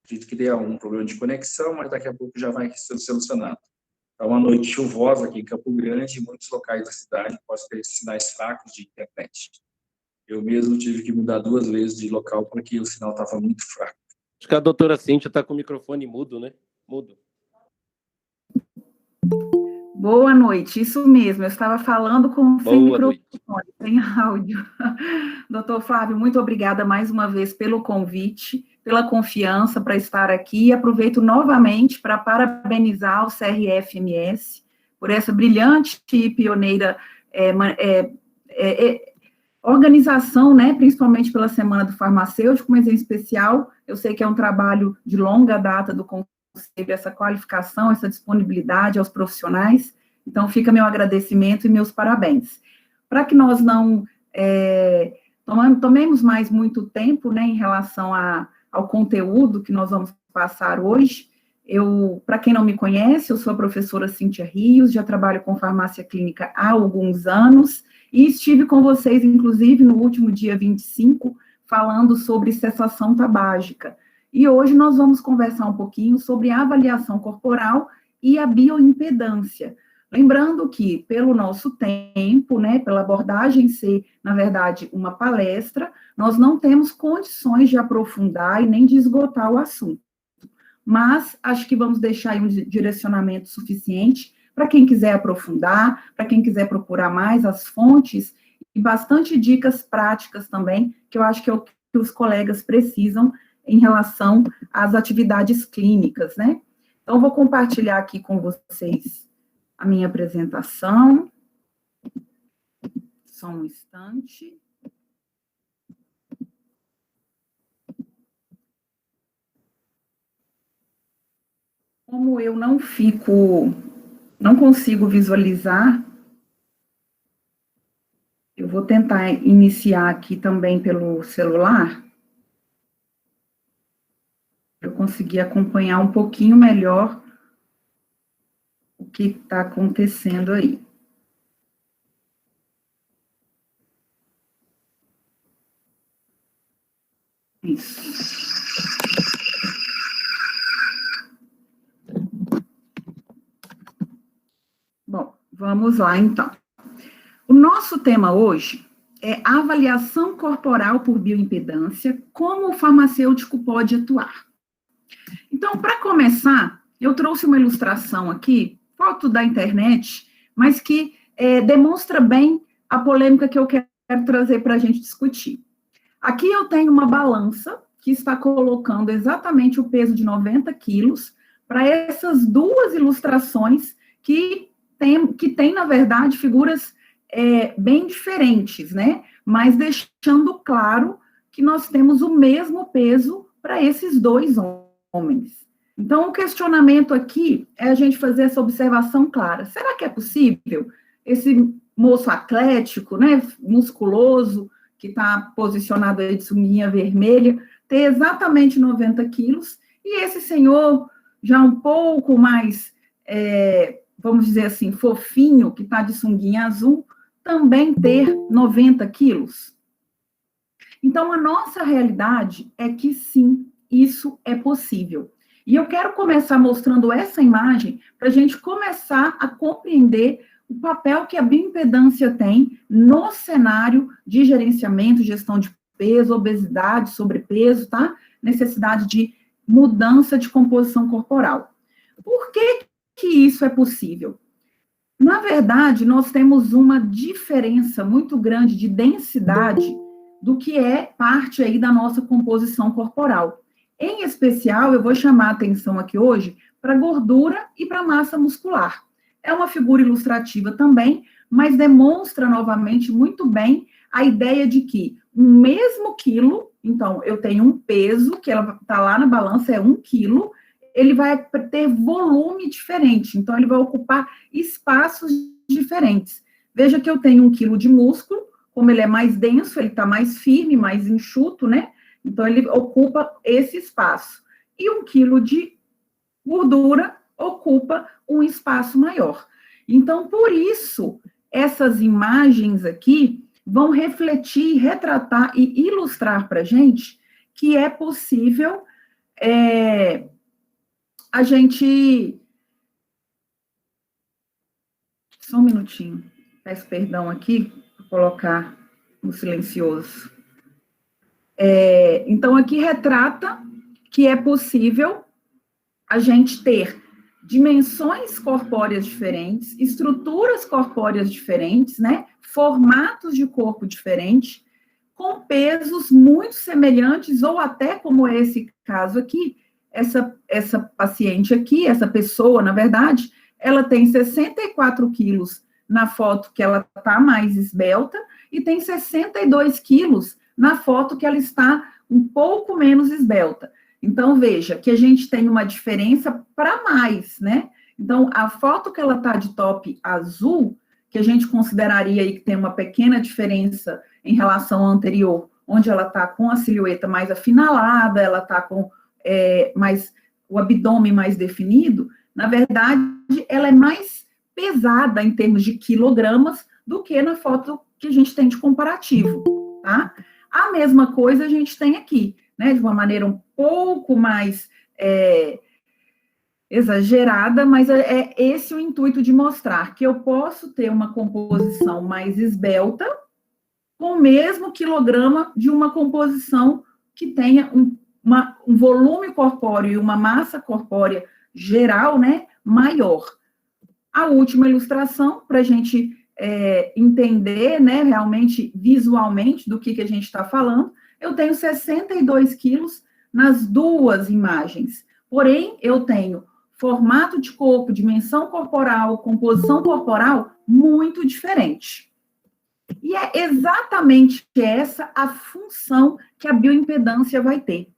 acredito que dê um problema de conexão, mas daqui a pouco já vai ser solucionado. É uma noite chuvosa aqui em Campo Grande, em muitos locais da cidade posso ter sinais fracos de internet. Eu mesmo tive que mudar 2 vezes de local porque o sinal estava muito fraco. Acho que a doutora Cíntia está com o microfone mudo, né? Mudo. Boa noite, isso mesmo, eu estava falando sem microfone, sem áudio. Doutor Flávio, muito obrigada mais uma vez pelo convite, pela confiança para estar aqui, e aproveito novamente para parabenizar o CRF-MS por essa brilhante e pioneira organização, né, principalmente pela Semana do Farmacêutico, mas em especial, eu sei que é um trabalho de longa data do Conselho, essa qualificação, essa disponibilidade aos profissionais, então fica meu agradecimento e meus parabéns. Para que nós não tomemos mais muito tempo, né, em relação ao conteúdo que nós vamos passar hoje, para quem não me conhece, eu sou a professora Cíntia Rios, já trabalho com farmácia clínica há alguns anos, e estive com vocês, inclusive, no último dia 25, falando sobre cessação tabágica. E hoje nós vamos conversar um pouquinho sobre a avaliação corporal e a bioimpedância. Lembrando que, pelo nosso tempo, né, pela abordagem ser, na verdade, uma palestra, nós não temos condições de aprofundar e nem de esgotar o assunto. Mas acho que vamos deixar aí um direcionamento suficiente para quem quiser aprofundar, para quem quiser procurar mais as fontes, e bastante dicas práticas também, que eu acho que é o que os colegas precisam em relação às atividades clínicas, né? Então, vou compartilhar aqui com vocês a minha apresentação. Só um instante. Como eu não consigo visualizar, eu vou tentar iniciar aqui também pelo celular, para eu conseguir acompanhar um pouquinho melhor o que está acontecendo aí. Isso. Bom, vamos lá, então. O nosso tema hoje é a avaliação corporal por bioimpedância, como o farmacêutico pode atuar. Então, para começar, eu trouxe uma ilustração aqui, foto da internet, mas que demonstra bem a polêmica que eu quero trazer para a gente discutir. Aqui eu tenho uma balança que está colocando exatamente o peso de 90 quilos para essas duas ilustrações que tem, na verdade, figuras bem diferentes, né? Mas deixando claro que nós temos o mesmo peso para esses dois homens. Então, o questionamento aqui é a gente fazer essa observação clara. Será que é possível esse moço atlético, né, musculoso, que está posicionado aí de sunguinha vermelha, ter exatamente 90 quilos, e esse senhor já um pouco mais, vamos dizer assim, fofinho, que está de sunguinha azul, também ter 90 quilos? Então, a nossa realidade é que sim, isso é possível. E eu quero começar mostrando essa imagem para a gente começar a compreender o papel que a bioimpedância tem no cenário de gerenciamento, gestão de peso, obesidade, sobrepeso, tá? Necessidade de mudança de composição corporal. Por que isso é possível? Na verdade, nós temos uma diferença muito grande de densidade do que é parte aí da nossa composição corporal. Em especial, eu vou chamar a atenção aqui hoje para gordura e para massa muscular. É uma figura ilustrativa também, mas demonstra novamente muito bem a ideia de que o mesmo quilo, então eu tenho um peso, que ela está lá na balança, é 1 quilo, ele vai ter volume diferente, então ele vai ocupar espaços diferentes. Veja que eu tenho 1 quilo de músculo, como ele é mais denso, ele está mais firme, mais enxuto, né? Então, ele ocupa esse espaço. E 1 quilo de gordura ocupa um espaço maior. Então, por isso, essas imagens aqui vão refletir, retratar e ilustrar para a gente que é possível a gente... Só um minutinho. Peço perdão aqui, vou colocar no silencioso. Então, aqui retrata que é possível a gente ter dimensões corpóreas diferentes, estruturas corpóreas diferentes, né? Formatos de corpo diferentes, com pesos muito semelhantes, ou até, como é esse caso aqui, essa paciente aqui, essa pessoa, na verdade, ela tem 64 quilos na foto que ela está mais esbelta, e tem 62 quilos na foto que ela está um pouco menos esbelta. Então, veja que a gente tem uma diferença para mais, né? Então, a foto que ela está de top azul, que a gente consideraria aí que tem uma pequena diferença em relação à anterior, onde ela está com a silhueta mais afinalada, ela está com o abdômen mais definido, na verdade, ela é mais pesada em termos de quilogramas do que na foto que a gente tem de comparativo, tá? A mesma coisa a gente tem aqui, né, de uma maneira um pouco mais exagerada, mas é esse o intuito de mostrar que eu posso ter uma composição mais esbelta com o mesmo quilograma de uma composição que tenha um volume corpóreo e uma massa corpórea geral, né, maior. A última ilustração, para a gente entender, né, realmente, visualmente, do que a gente está falando, eu tenho 62 quilos nas duas imagens. Porém, eu tenho formato de corpo, dimensão corporal, composição corporal muito diferente. E é exatamente essa a função que a bioimpedância vai ter.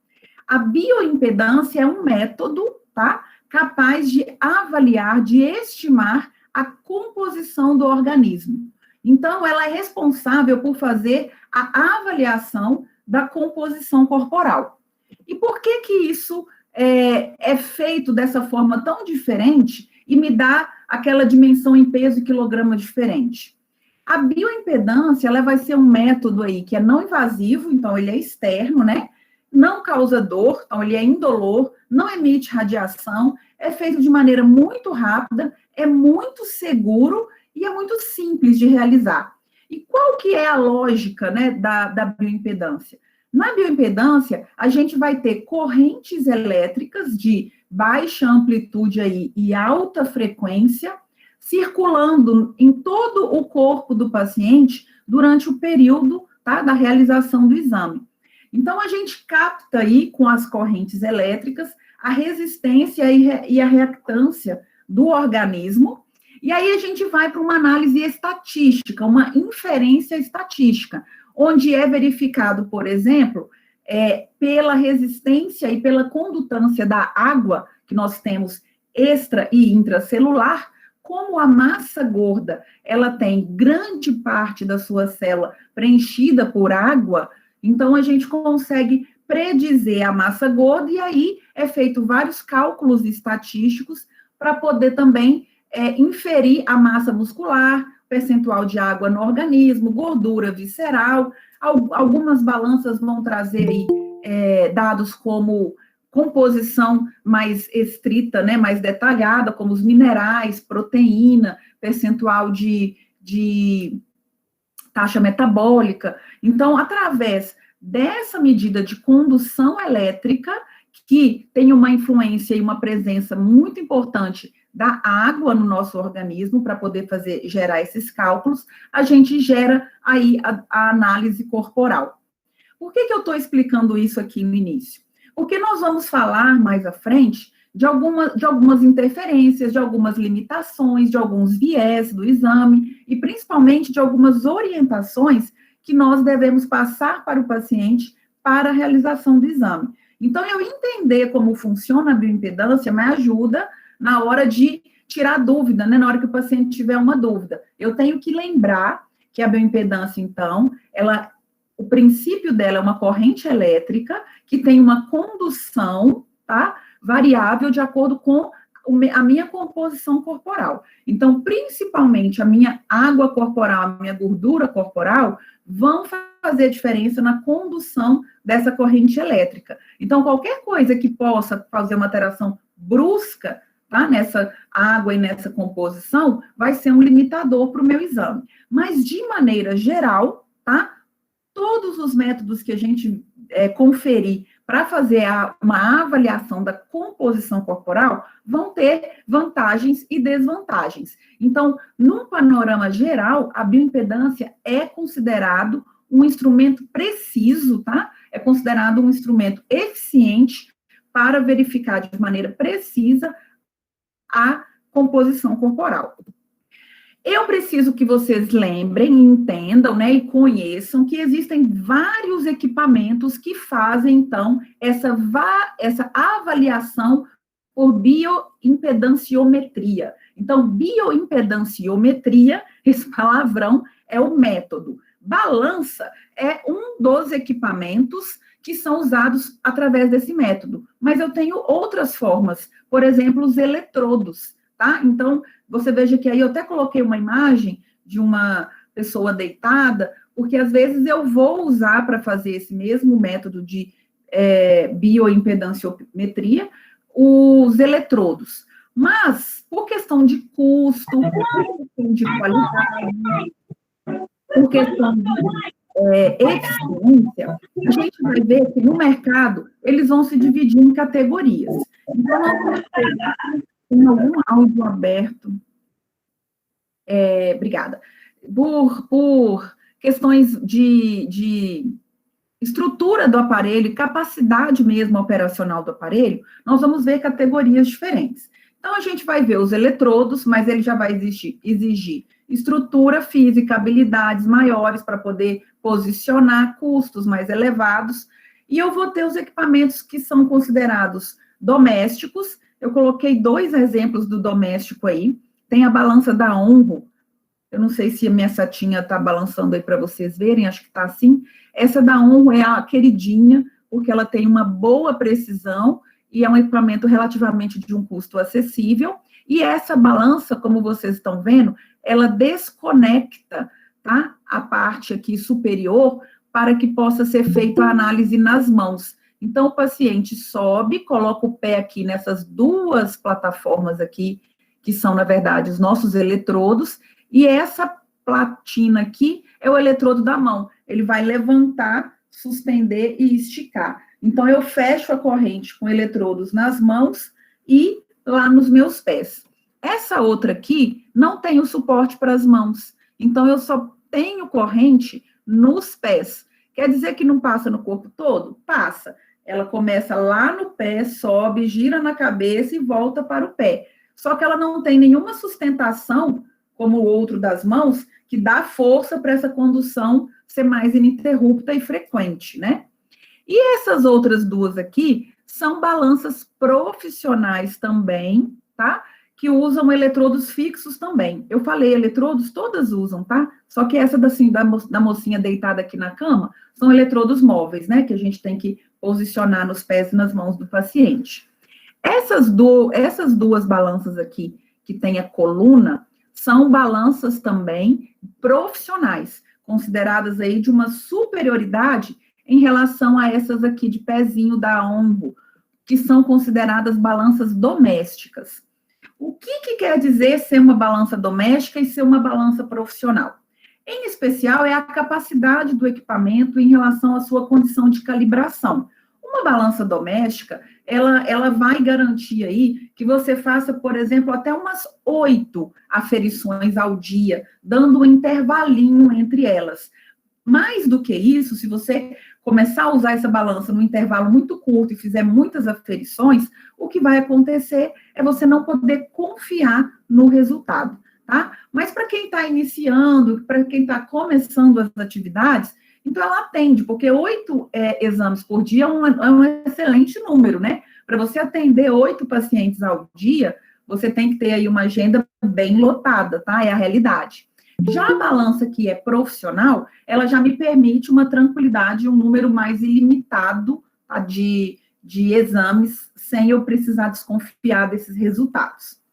A bioimpedância é um método, tá, capaz de avaliar, de estimar a composição do organismo. Então, ela é responsável por fazer a avaliação da composição corporal. E por que isso é feito dessa forma tão diferente e me dá aquela dimensão em peso e quilograma diferente? A bioimpedância, ela vai ser um método aí que é não invasivo, então ele é externo, né? Não causa dor, então ele é indolor, não emite radiação, é feito de maneira muito rápida, é muito seguro e é muito simples de realizar. E qual que é a lógica, né, da bioimpedância? Na bioimpedância, a gente vai ter correntes elétricas de baixa amplitude aí e alta frequência circulando em todo o corpo do paciente durante o período, tá, da realização do exame. Então, a gente capta aí, com as correntes elétricas, a resistência e a reactância do organismo, e aí a gente vai para uma análise estatística, uma inferência estatística, onde é verificado, por exemplo, pela resistência e pela condutância da água, que nós temos extra e intracelular, como a massa gorda, ela tem grande parte da sua célula preenchida por água, então a gente consegue predizer a massa gorda, e aí é feito vários cálculos estatísticos para poder também inferir a massa muscular, percentual de água no organismo, gordura visceral. Algumas balanças vão trazer aí dados como composição mais estrita, né, mais detalhada, como os minerais, proteína, percentual de taxa metabólica. Então, através dessa medida de condução elétrica, que tem uma influência e uma presença muito importante da água no nosso organismo, para poder gerar esses cálculos, a gente gera aí a análise corporal. Por que eu estou explicando isso aqui no início? Porque nós vamos falar mais à frente de algumas interferências, de algumas limitações, de alguns viés do exame, e principalmente de algumas orientações que nós devemos passar para o paciente para a realização do exame. Então, eu entender como funciona a bioimpedância me ajuda na hora de tirar dúvida, né? Na hora que o paciente tiver uma dúvida. Eu tenho que lembrar que a bioimpedância, então, o princípio dela é uma corrente elétrica que tem uma condução, tá, variável de acordo com a minha composição corporal. Então, principalmente a minha água corporal, a minha gordura corporal, vão fazer diferença na condução dessa corrente elétrica. Então, qualquer coisa que possa fazer uma alteração brusca, tá, nessa água e nessa composição, vai ser um limitador para o meu exame. Mas, de maneira geral, tá, todos os métodos que a gente conferir para fazer uma avaliação da composição corporal vão ter vantagens e desvantagens. Então, num panorama geral, a bioimpedância é considerado um instrumento preciso, tá? É considerado um instrumento eficiente para verificar de maneira precisa a composição corporal. Eu preciso que vocês lembrem, entendam, né, e conheçam que existem vários equipamentos que fazem, então, essa avaliação por bioimpedanciometria. Então, bioimpedanciometria, esse palavrão, é o método. Balança é um dos equipamentos que são usados através desse método. Mas eu tenho outras formas, por exemplo, os eletrodos, tá? Então, você veja que aí eu até coloquei uma imagem de uma pessoa deitada, porque às vezes eu vou usar para fazer esse mesmo método de bioimpedanciometria, os eletrodos. Mas, por questão de custo, por questão de qualidade, por questão de eficiência, a gente vai ver que no mercado eles vão se dividir em categorias. Então, nós vamos ter... Tem algum áudio aberto? Obrigada. Por questões de estrutura do aparelho, capacidade mesmo operacional do aparelho, nós vamos ver categorias diferentes. Então, a gente vai ver os eletrodos, mas ele já vai exigir estrutura física, habilidades maiores para poder posicionar, custos mais elevados. E eu vou ter os equipamentos que são considerados domésticos. Eu coloquei 2 exemplos do doméstico aí. Tem a balança da Onro. Eu não sei se a minha setinha está balançando aí para vocês verem, acho que está assim. Essa da Onro é a queridinha, porque ela tem uma boa precisão e é um equipamento relativamente de um custo acessível. E essa balança, como vocês estão vendo, ela desconecta, tá, a parte aqui superior para que possa ser feita a análise nas mãos. Então, o paciente sobe, coloca o pé aqui nessas 2 plataformas aqui, que são, na verdade, os nossos eletrodos, e essa platina aqui é o eletrodo da mão. Ele vai levantar, suspender e esticar. Então, eu fecho a corrente com eletrodos nas mãos e lá nos meus pés. Essa outra aqui não tem o suporte para as mãos. Então, eu só tenho corrente nos pés. Quer dizer que não passa no corpo todo? Passa. Ela começa lá no pé, sobe, gira na cabeça e volta para o pé. Só que ela não tem nenhuma sustentação, como o outro das mãos, que dá força para essa condução ser mais ininterrupta e frequente, né? E essas outras 2 aqui são balanças profissionais também, tá? Que usam eletrodos fixos também. Eu falei eletrodos, todas usam, tá? Só que essa da mocinha deitada aqui na cama são eletrodos móveis, né? Que a gente tem que posicionar nos pés e nas mãos do paciente. Essas 2 balanças aqui, que tem a coluna, são balanças também profissionais, consideradas aí de uma superioridade em relação a essas aqui de pezinho da Onro, que são consideradas balanças domésticas. O que quer dizer ser uma balança doméstica e ser uma balança profissional? Em especial, é a capacidade do equipamento em relação à sua condição de calibração. Uma balança doméstica, ela vai garantir aí que você faça, por exemplo, até umas 8 aferições ao dia, dando um intervalinho entre elas. Mais do que isso, se você começar a usar essa balança num intervalo muito curto e fizer muitas aferições, o que vai acontecer é você não poder confiar no resultado, tá? Mas para quem está iniciando, para quem está começando as atividades, então ela atende, porque 8 exames por dia é um excelente número, né? Para você atender 8 pacientes ao dia, você tem que ter aí uma agenda bem lotada, tá? É a realidade. Já a balança que é profissional, ela já me permite uma tranquilidade, um número mais ilimitado, tá, de exames, sem eu precisar desconfiar desses resultados.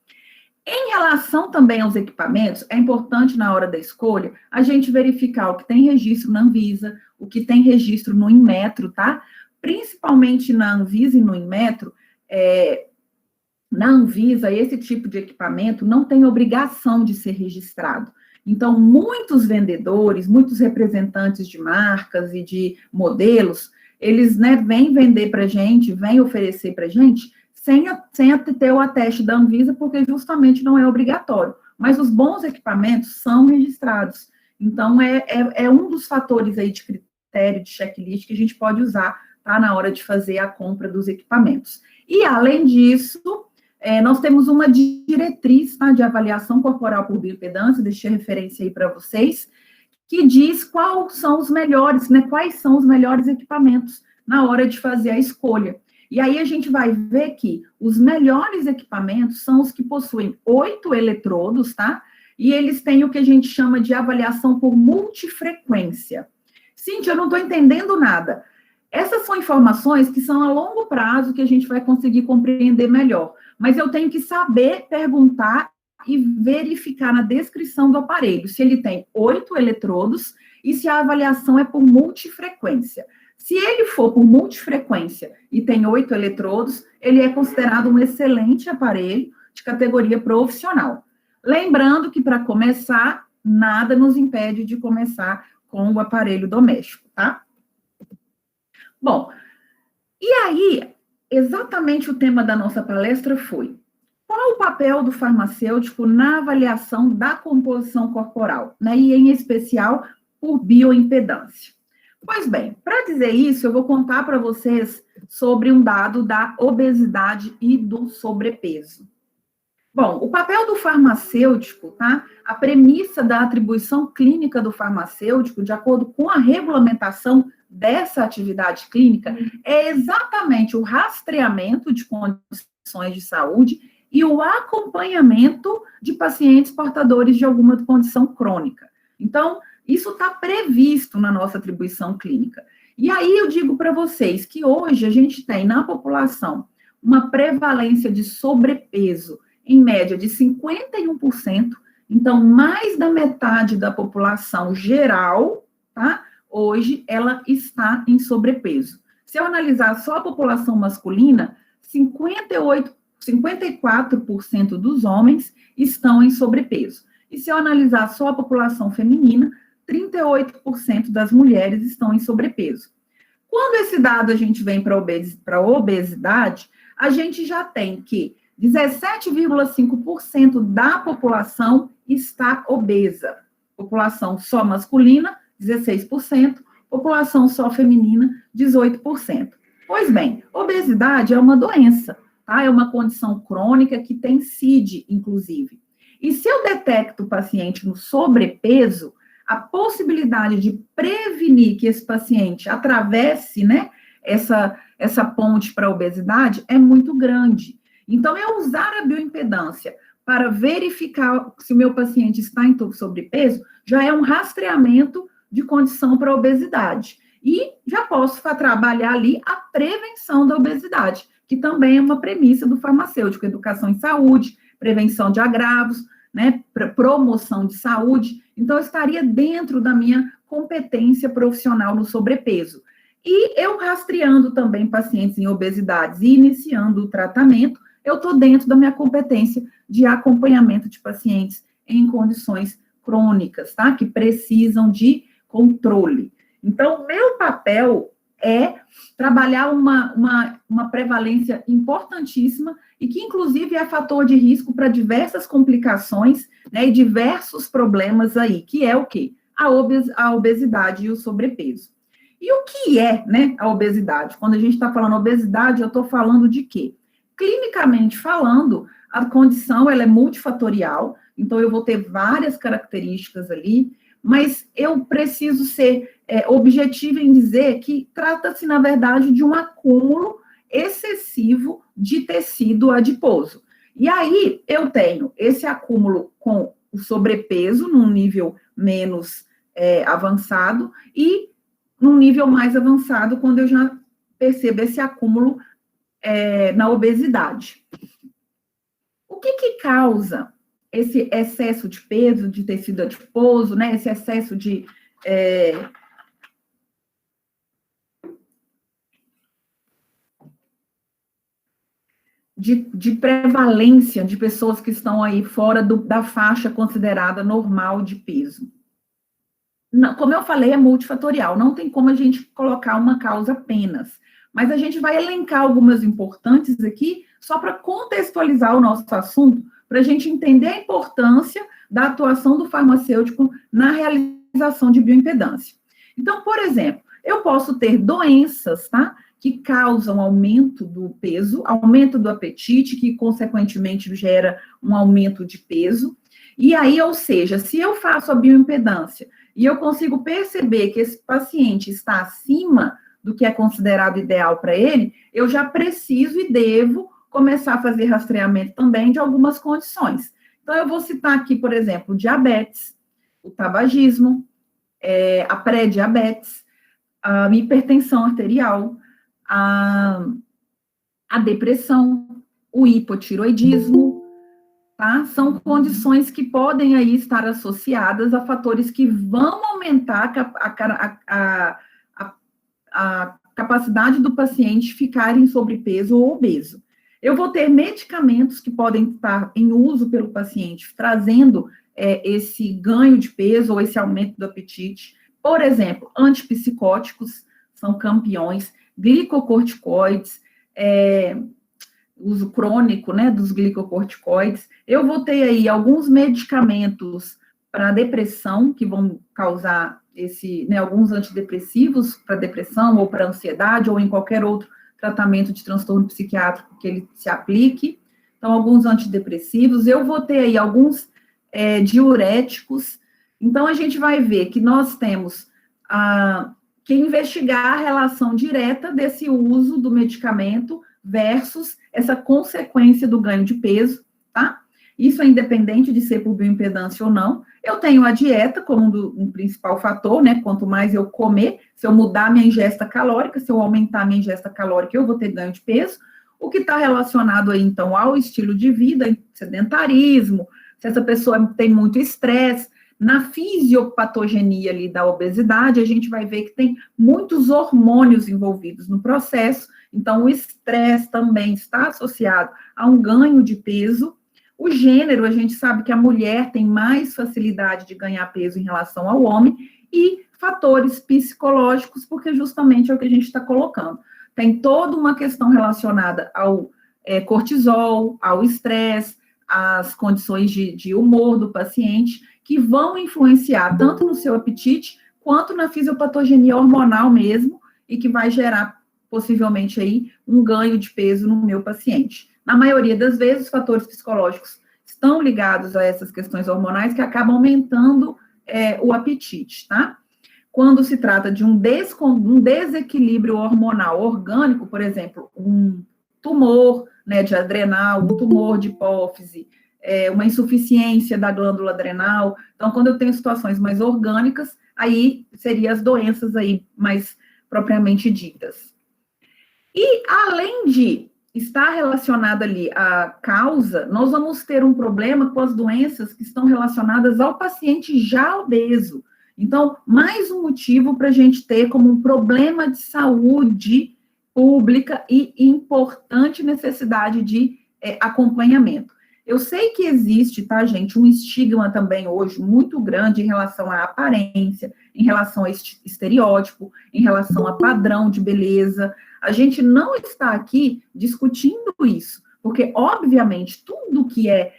Em relação também aos equipamentos, é importante na hora da escolha a gente verificar o que tem registro na Anvisa, o que tem registro no Inmetro, tá? Principalmente na Anvisa e no Inmetro, na Anvisa, esse tipo de equipamento não tem obrigação de ser registrado. Então, muitos vendedores, muitos representantes de marcas e de modelos, eles, né, vêm vender para a gente, vêm oferecer para a gente, sem ter o ateste da Anvisa, porque justamente não é obrigatório. Mas os bons equipamentos são registrados. Então, é um dos fatores aí de critério, de checklist, que a gente pode usar, tá, na hora de fazer a compra dos equipamentos. E, além disso, nós temos uma diretriz, tá, de avaliação corporal por bioimpedância, deixei referência aí para vocês, que diz quais são os melhores equipamentos na hora de fazer a escolha. E aí a gente vai ver que os melhores equipamentos são os que possuem 8 eletrodos, tá? E eles têm o que a gente chama de avaliação por multifrequência. Cíntia, eu não estou entendendo nada. Essas são informações que são a longo prazo que a gente vai conseguir compreender melhor. Mas eu tenho que saber perguntar e verificar na descrição do aparelho se ele tem 8 eletrodos e se a avaliação é por multifrequência. Se ele for por multifrequência e tem 8 eletrodos, ele é considerado um excelente aparelho de categoria profissional. Lembrando que, para começar, nada nos impede de começar com o aparelho doméstico, tá? Bom, e aí, exatamente o tema da nossa palestra foi: qual o papel do farmacêutico na avaliação da composição corporal, né? E, em especial, por bioimpedância. Pois bem, para dizer isso, eu vou contar para vocês sobre um dado da obesidade e do sobrepeso. Bom, o papel do farmacêutico, tá? A premissa da atribuição clínica do farmacêutico, de acordo com a regulamentação dessa atividade clínica, é exatamente o rastreamento de condições de saúde e o acompanhamento de pacientes portadores de alguma condição crônica. Então, isso está previsto na nossa atribuição clínica. E aí eu digo para vocês que hoje a gente tem na população uma prevalência de sobrepeso, em média de 51%, então mais da metade da população geral, tá? Hoje ela está em sobrepeso. Se eu analisar só a população masculina, 54% dos homens estão em sobrepeso. E se eu analisar só a população feminina, 38% das mulheres estão em sobrepeso. Quando esse dado a gente vem para a obesidade, a gente já tem que 17,5% da população está obesa. População só masculina, 16%. População só feminina, 18%. Pois bem, obesidade é uma doença, tá? É uma condição crônica que tem CID, inclusive. E se eu detecto o paciente no sobrepeso, a possibilidade de prevenir que esse paciente atravesse, né, essa ponte para a obesidade é muito grande. Então, eu usar a bioimpedância para verificar se o meu paciente está em sobrepeso já é um rastreamento de condição para a obesidade. E já posso trabalhar ali a prevenção da obesidade, que também é uma premissa do farmacêutico: educação em saúde, prevenção de agravos, né, promoção de saúde. Então, eu estaria dentro da minha competência profissional no sobrepeso. E eu rastreando também pacientes em obesidades e iniciando o tratamento, eu estou dentro da minha competência de acompanhamento de pacientes em condições crônicas, tá? Que precisam de controle. Então, meu papel é trabalhar uma prevalência importantíssima e que, inclusive, é fator de risco para diversas complicações, né, e diversos problemas aí, que é o quê? A obesidade e o sobrepeso. E o que é, né, a obesidade? Quando a gente está falando obesidade, eu estou falando de quê? Clinicamente falando, a condição ela é multifatorial, então eu vou ter várias características ali, mas eu preciso ser objetivo em dizer que trata-se, na verdade, de um acúmulo excessivo de tecido adiposo. E aí eu tenho esse acúmulo com o sobrepeso num nível menos avançado e num nível mais avançado quando eu já percebo esse acúmulo na obesidade. O que causa esse excesso de peso, de tecido adiposo, né? Esse excesso de de prevalência de pessoas que estão aí fora da faixa considerada normal de peso. Não, como eu falei, é multifatorial, não tem como a gente colocar uma causa apenas, mas a gente vai elencar algumas importantes aqui, só para contextualizar o nosso assunto, para a gente entender a importância da atuação do farmacêutico na realização de bioimpedância. Então, por exemplo, eu posso ter doenças, tá, que causam aumento do peso, aumento do apetite, que consequentemente gera um aumento de peso. E aí, ou seja, se eu faço a bioimpedância e eu consigo perceber que esse paciente está acima do que é considerado ideal para ele, eu já preciso e devo começar a fazer rastreamento também de algumas condições. Então, eu vou citar aqui, por exemplo, o diabetes, o tabagismo, a pré-diabetes, a hipertensão arterial, a depressão, o hipotiroidismo, tá? São condições que podem aí estar associadas a fatores que vão aumentar a capacidade do paciente ficar em sobrepeso ou obeso. Eu vou ter medicamentos que podem estar em uso pelo paciente, trazendo esse ganho de peso ou esse aumento do apetite. Por exemplo, antipsicóticos são campeões, glicocorticoides, uso crônico, né, dos glicocorticoides. Eu vou ter aí alguns medicamentos para depressão, que vão causar alguns antidepressivos para depressão ou para ansiedade, ou em qualquer outro tratamento de transtorno psiquiátrico que ele se aplique. Então, alguns antidepressivos. Eu vou ter aí alguns diuréticos. Então, a gente vai ver que nós temos que investigar a relação direta desse uso do medicamento versus essa consequência do ganho de peso, tá? Isso é independente de ser por bioimpedância ou não. Eu tenho a dieta como um principal fator, né? Quanto mais eu comer, se eu mudar minha ingesta calórica, se eu aumentar minha ingesta calórica, eu vou ter ganho de peso. O que está relacionado aí, então, ao estilo de vida, sedentarismo, se essa pessoa tem muito estresse. Na fisiopatogenia ali da obesidade, a gente vai ver que tem muitos hormônios envolvidos no processo, então o estresse também está associado a um ganho de peso. O gênero, a gente sabe que a mulher tem mais facilidade de ganhar peso em relação ao homem, e fatores psicológicos, porque justamente é o que a gente está colocando. Tem toda uma questão relacionada ao cortisol, ao estresse, às condições de humor do paciente, que vão influenciar tanto no seu apetite, quanto na fisiopatogenia hormonal mesmo, e que vai gerar, possivelmente, aí, um ganho de peso no meu paciente. Na maioria das vezes, os fatores psicológicos estão ligados a essas questões hormonais que acabam aumentando o apetite, tá? Quando se trata de um desequilíbrio hormonal orgânico, por exemplo, um tumor, né, de adrenal, um tumor de hipófise, uma insuficiência da glândula adrenal. Então, quando eu tenho situações mais orgânicas, aí seriam as doenças aí mais propriamente ditas. E, além de estar relacionada ali à causa, nós vamos ter um problema com as doenças que estão relacionadas ao paciente já obeso. Então, mais um motivo para a gente ter como um problema de saúde pública e importante necessidade de acompanhamento. Eu sei que existe, tá, gente, um estigma também hoje muito grande em relação à aparência, em relação a estereótipo, em relação a padrão de beleza. A gente não está aqui discutindo isso, porque, obviamente, tudo que é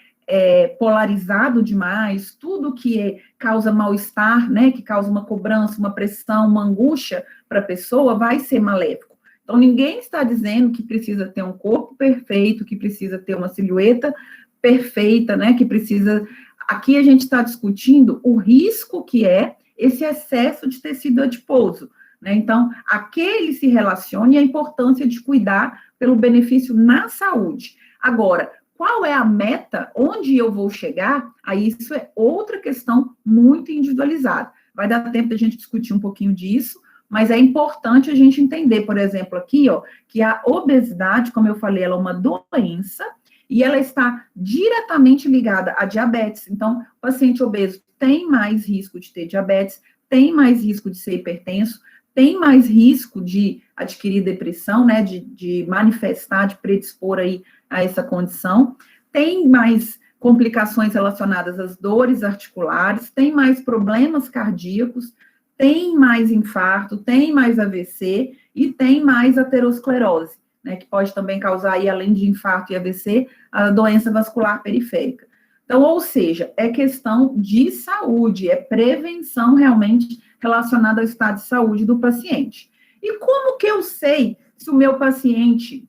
polarizado demais, tudo que causa mal-estar, né, que causa uma cobrança, uma pressão, uma angústia para a pessoa, vai ser maléfico. Então, ninguém está dizendo que precisa ter um corpo perfeito, que precisa ter uma silhueta perfeita, né, que precisa... Aqui a gente está discutindo o risco que é esse excesso de tecido adiposo, né? Então, aquele se relaciona e a importância de cuidar pelo benefício na saúde. Agora, qual é a meta? Onde eu vou chegar? Aí isso é outra questão muito individualizada. Vai dar tempo da gente discutir um pouquinho disso, mas é importante a gente entender, por exemplo, aqui, ó, que a obesidade, como eu falei, ela é uma doença e ela está diretamente ligada à diabetes. Então, o paciente obeso tem mais risco de ter diabetes, tem mais risco de ser hipertenso, tem mais risco de adquirir depressão, né, de manifestar, de predispor aí a essa condição, tem mais complicações relacionadas às dores articulares, tem mais problemas cardíacos, tem mais infarto, tem mais AVC e tem mais aterosclerose, né, que pode também causar, aí, além de infarto e AVC, a doença vascular periférica. Então, ou seja, é questão de saúde, é prevenção realmente relacionada ao estado de saúde do paciente. E como que eu sei se o meu paciente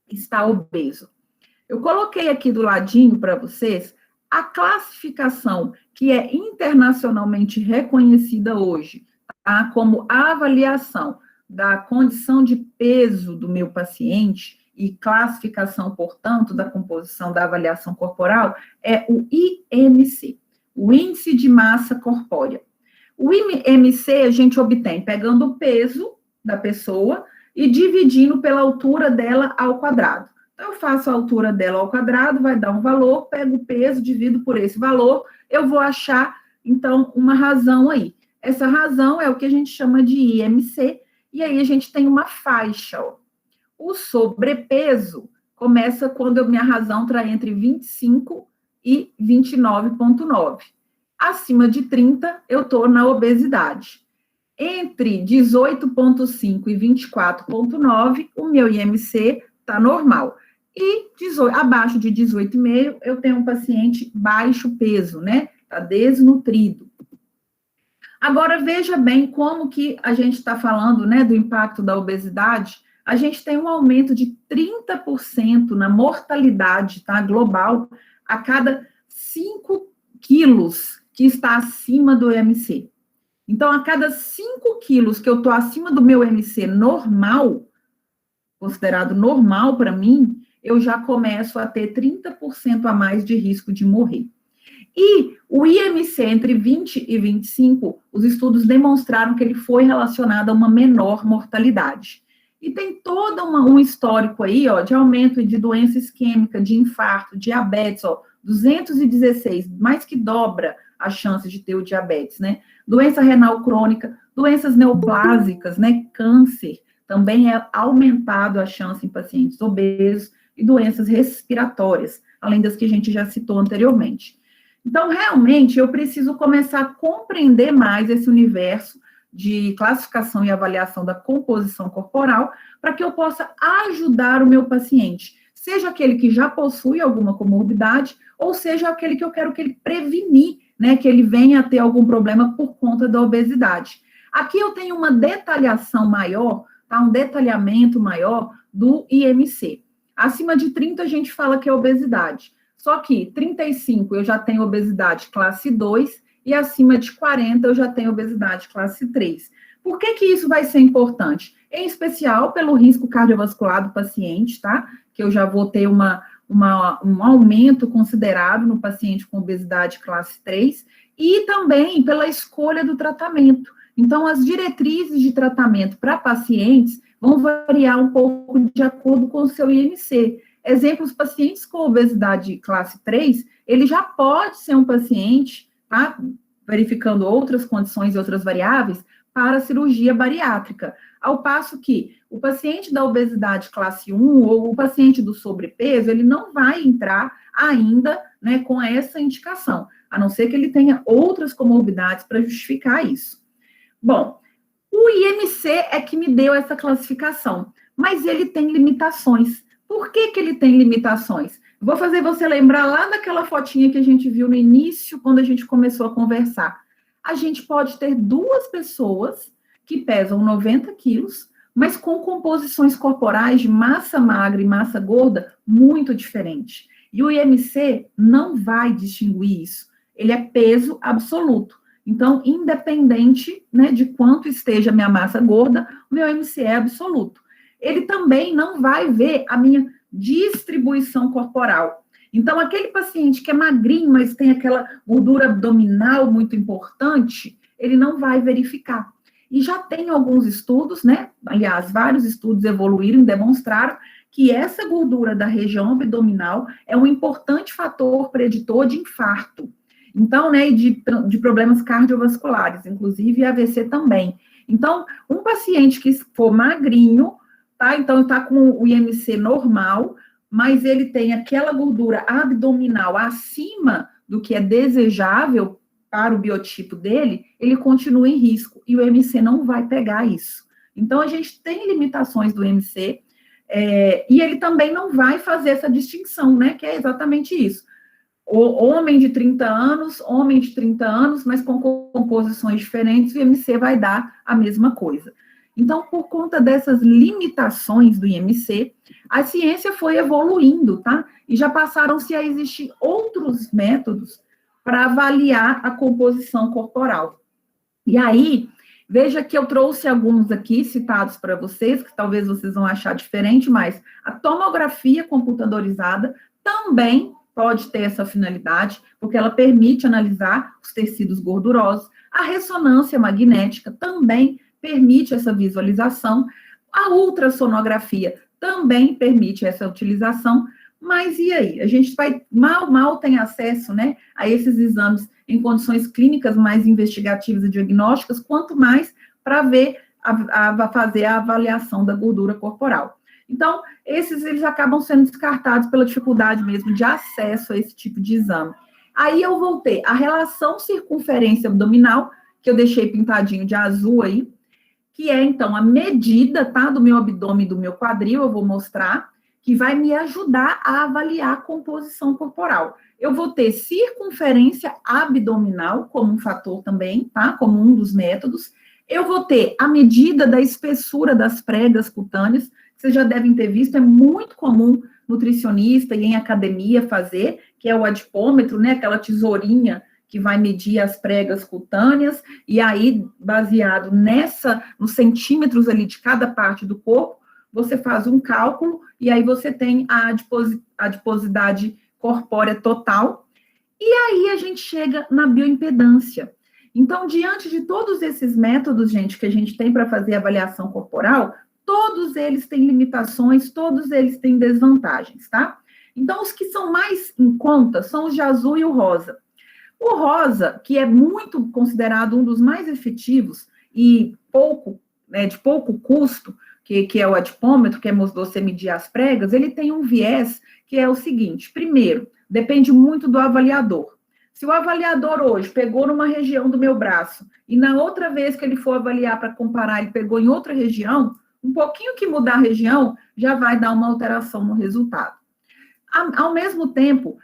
está obeso? Eu coloquei aqui do ladinho para vocês a classificação que é internacionalmente reconhecida hoje, tá? Como avaliação da condição de peso do meu paciente e classificação, portanto, da composição da avaliação corporal, é o IMC, o Índice de Massa Corpórea. O IMC a gente obtém pegando o peso da pessoa e dividindo pela altura dela ao quadrado. Então, eu faço a altura dela ao quadrado, vai dar um valor, pego o peso, divido por esse valor, eu vou achar, então, uma razão aí. Essa razão é o que a gente chama de IMC, e aí a gente tem uma faixa, ó. O sobrepeso começa quando a minha razão está entre 25 e 29,9. Acima de 30, eu estou na obesidade. Entre 18,5 e 24,9, o meu IMC está normal. E abaixo de 18,5, eu tenho um paciente baixo peso, né? Está desnutrido. Agora, veja bem como que a gente está falando, né, do impacto da obesidade. A gente tem um aumento de 30% na mortalidade, tá, global, a cada 5 quilos que está acima do IMC. Então, a cada 5 quilos que eu estou acima do meu IMC normal, considerado normal para mim, eu já começo a ter 30% a mais de risco de morrer. E o IMC entre 20 e 25, os estudos demonstraram que ele foi relacionado a uma menor mortalidade. E tem todo um histórico aí, ó, de aumento de doença isquêmica, de infarto, diabetes, ó, 216, mais que dobra a chance de ter o diabetes, né? Doença renal crônica, doenças neoplásicas, né? Câncer, também é aumentado a chance em pacientes obesos e doenças respiratórias, além das que a gente já citou anteriormente. Então, realmente, eu preciso começar a compreender mais esse universo de classificação e avaliação da composição corporal, para que eu possa ajudar o meu paciente, seja aquele que já possui alguma comorbidade, ou seja aquele que eu quero que ele prevenir, né, que ele venha a ter algum problema por conta da obesidade. Aqui eu tenho uma detalhação maior, tá, um detalhamento maior do IMC. Acima de 30 a gente fala que é obesidade, só que 35 eu já tenho obesidade classe 2, e acima de 40 eu já tenho obesidade classe 3. Por que isso vai ser importante? Em especial pelo risco cardiovascular do paciente, tá? Que eu já vou ter um aumento considerável no paciente com obesidade classe 3, e também pela escolha do tratamento. Então, as diretrizes de tratamento para pacientes vão variar um pouco de acordo com o seu IMC. Exemplos, pacientes com obesidade classe 3, ele já pode ser um paciente, tá, verificando outras condições e outras variáveis, para cirurgia bariátrica, ao passo que o paciente da obesidade classe 1 ou o paciente do sobrepeso, ele não vai entrar ainda, né, com essa indicação, a não ser que ele tenha outras comorbidades para justificar isso. Bom, o IMC é que me deu essa classificação, mas ele tem limitações. Por que ele tem limitações? Vou fazer você lembrar lá daquela fotinha que a gente viu no início, quando a gente começou a conversar. A gente pode ter duas pessoas que pesam 90 quilos, mas com composições corporais de massa magra e massa gorda muito diferentes. E o IMC não vai distinguir isso. Ele é peso absoluto. Então, independente, né, de quanto esteja a minha massa gorda, o meu IMC é absoluto. Ele também não vai ver a minha distribuição corporal. Então, aquele paciente que é magrinho, mas tem aquela gordura abdominal muito importante, ele não vai verificar. E já tem alguns estudos, né? Aliás, vários estudos evoluíram e demonstraram que essa gordura da região abdominal é um importante fator preditor de infarto. Então, né, de problemas cardiovasculares, inclusive AVC também. Então, um paciente que for magrinho, tá? Então, está com o IMC normal, mas ele tem aquela gordura abdominal acima do que é desejável para o biotipo dele, ele continua em risco, e o MC não vai pegar isso. Então, a gente tem limitações do MC, e ele também não vai fazer essa distinção, né, que é exatamente isso. O homem de 30 anos, homem de 30 anos, mas com composições diferentes, o IMC vai dar a mesma coisa. Então, por conta dessas limitações do IMC, a ciência foi evoluindo, tá? E já passaram-se a existir outros métodos para avaliar a composição corporal. E aí, veja que eu trouxe alguns aqui citados para vocês, que talvez vocês vão achar diferente, mas a tomografia computadorizada também pode ter essa finalidade, porque ela permite analisar os tecidos gordurosos. A ressonância magnética também permite essa visualização. A ultrassonografia também permite essa utilização. Mas e aí? A gente vai mal tem acesso, né, a esses exames em condições clínicas mais investigativas e diagnósticas, quanto mais para fazer a avaliação da gordura corporal. Então, eles acabam sendo descartados pela dificuldade mesmo de acesso a esse tipo de exame. Aí eu voltei a relação circunferência abdominal, que eu deixei pintadinho de azul aí, que é, então, a medida, tá, do meu abdômen e do meu quadril, eu vou mostrar, que vai me ajudar a avaliar a composição corporal. Eu vou ter circunferência abdominal como um fator também, tá, como um dos métodos. Eu vou ter a medida da espessura das pregas cutâneas, vocês já devem ter visto, é muito comum nutricionista e em academia fazer, que é o adipômetro, né, aquela tesourinha que vai medir as pregas cutâneas, e aí, baseado nos centímetros ali de cada parte do corpo, você faz um cálculo, e aí você tem a adiposidade corpórea total, e aí a gente chega na bioimpedância. Então, diante de todos esses métodos, gente, que a gente tem para fazer avaliação corporal, todos eles têm limitações, todos eles têm desvantagens, tá? Então, os que são mais em conta são os de azul e o rosa. O rosa, que é muito considerado um dos mais efetivos e de pouco custo, que é o adipômetro, que é você medir as pregas, ele tem um viés que é o seguinte: primeiro, depende muito do avaliador. Se o avaliador hoje pegou numa região do meu braço e na outra vez que ele for avaliar para comparar, ele pegou em outra região, um pouquinho que mudar a região já vai dar uma alteração no resultado. Ao mesmo tempo,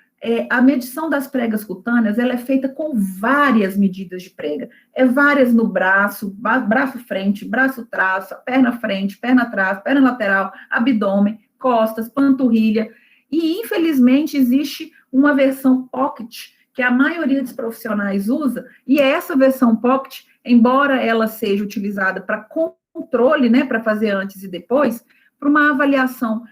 a medição das pregas cutâneas, ela é feita com várias medidas de prega. Várias no braço, braço frente, braço trás, perna frente, perna atrás, perna lateral, abdômen, costas, panturrilha. E, infelizmente, existe uma versão pocket, que a maioria dos profissionais usa, e essa versão pocket, embora ela seja utilizada para controle, né, para fazer antes e depois, para uma avaliação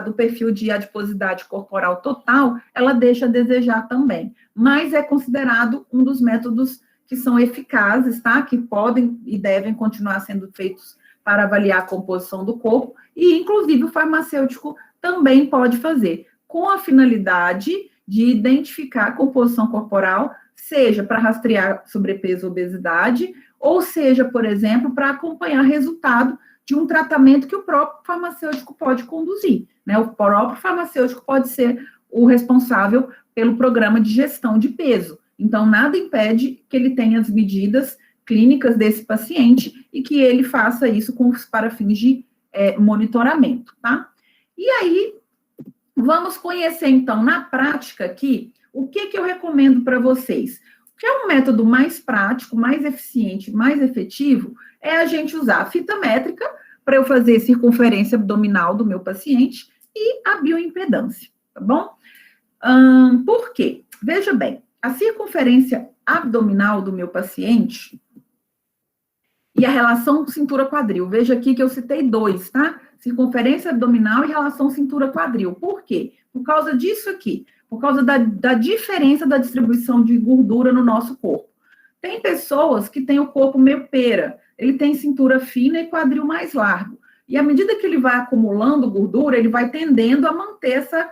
do perfil de adiposidade corporal total, ela deixa a desejar também. Mas é considerado um dos métodos que são eficazes, tá? Que podem e devem continuar sendo feitos para avaliar a composição do corpo, e, inclusive, o farmacêutico também pode fazer, com a finalidade de identificar a composição corporal, seja para rastrear sobrepeso ou obesidade, ou seja, por exemplo, para acompanhar resultado de um tratamento que o próprio farmacêutico pode conduzir, né? O próprio farmacêutico pode ser o responsável pelo programa de gestão de peso. Então, nada impede que ele tenha as medidas clínicas desse paciente e que ele faça isso para fins de monitoramento, tá? E aí, vamos conhecer, então, na prática aqui, o que eu recomendo para vocês. O que é um método mais prático, mais eficiente, mais efetivo, é a gente usar a fita métrica para eu fazer circunferência abdominal do meu paciente e a bioimpedância, tá bom? Por quê? Veja bem, a circunferência abdominal do meu paciente e a relação cintura-quadril. Veja aqui que eu citei dois, tá? Circunferência abdominal e relação cintura-quadril. Por quê? Por causa disso aqui, por causa da diferença da distribuição de gordura no nosso corpo. Tem pessoas que têm o corpo meio pera, ele tem cintura fina e quadril mais largo. E à medida que ele vai acumulando gordura, ele vai tendendo a manter essa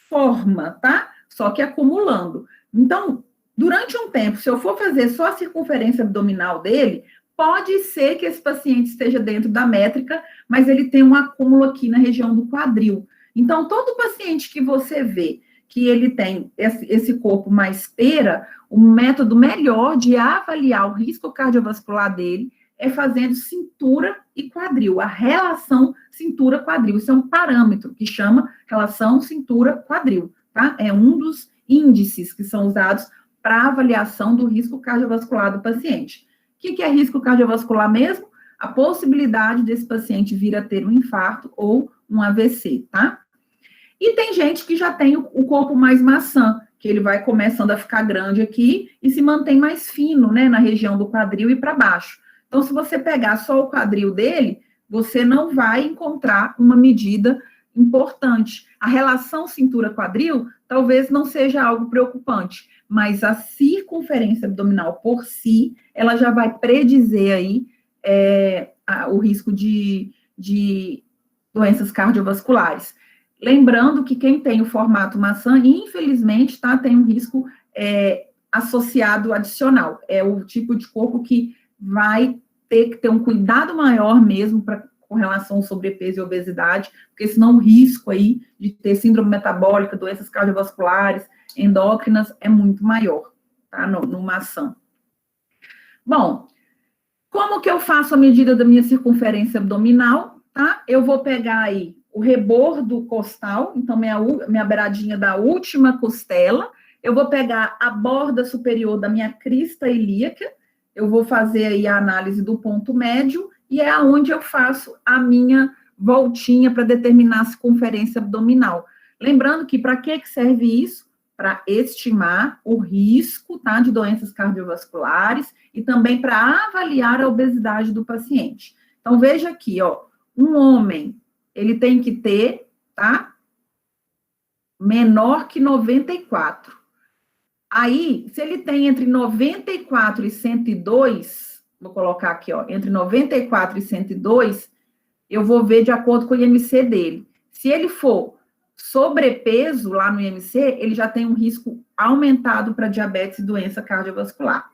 forma, tá? Só que acumulando. Então, durante um tempo, se eu for fazer só a circunferência abdominal dele, Pode ser que esse paciente esteja dentro da métrica, mas ele tem um acúmulo aqui na região do quadril. Então, todo paciente que você vê que ele tem esse corpo mais pera, o método melhor de avaliar o risco cardiovascular dele é fazendo cintura e quadril, a relação cintura-quadril. Isso é um parâmetro que chama relação cintura-quadril, tá? É um dos índices que são usados para avaliação do risco cardiovascular do paciente. O que é risco cardiovascular mesmo? A possibilidade desse paciente vir a ter um infarto ou um AVC, tá? E tem gente que já tem o corpo mais maçã, que ele vai começando a ficar grande aqui e se mantém mais fino, né, na região do quadril e para baixo. Então, se você pegar só o quadril dele, você não vai encontrar uma medida importante. A relação cintura-quadril talvez não seja algo preocupante, mas a circunferência abdominal por si, ela já vai predizer aí o risco de doenças cardiovasculares. Lembrando que quem tem o formato maçã, infelizmente, tá, tem um risco associado adicional. É o tipo de corpo que vai ter que ter um cuidado maior mesmo com relação ao sobrepeso e obesidade, porque senão o risco aí de ter síndrome metabólica, doenças cardiovasculares, endócrinas, é muito maior, tá, no maçã. Bom, como que eu faço a medida da minha circunferência abdominal, tá? Eu vou pegar aí o rebordo costal, então minha beiradinha da última costela, eu vou pegar a borda superior da minha crista ilíaca, eu vou fazer aí a análise do ponto médio, e é aonde eu faço a minha voltinha para determinar a circunferência abdominal. Lembrando que para que serve isso? Para estimar o risco, tá, de doenças cardiovasculares e também para avaliar a obesidade do paciente. Então, veja aqui, ó, um homem, ele tem que ter, tá, menor que 94. Aí, se ele tem entre 94 e 102, vou colocar aqui, ó, entre 94 e 102, eu vou ver de acordo com o IMC dele. Se ele for sobrepeso lá no IMC, ele já tem um risco aumentado para diabetes e doença cardiovascular.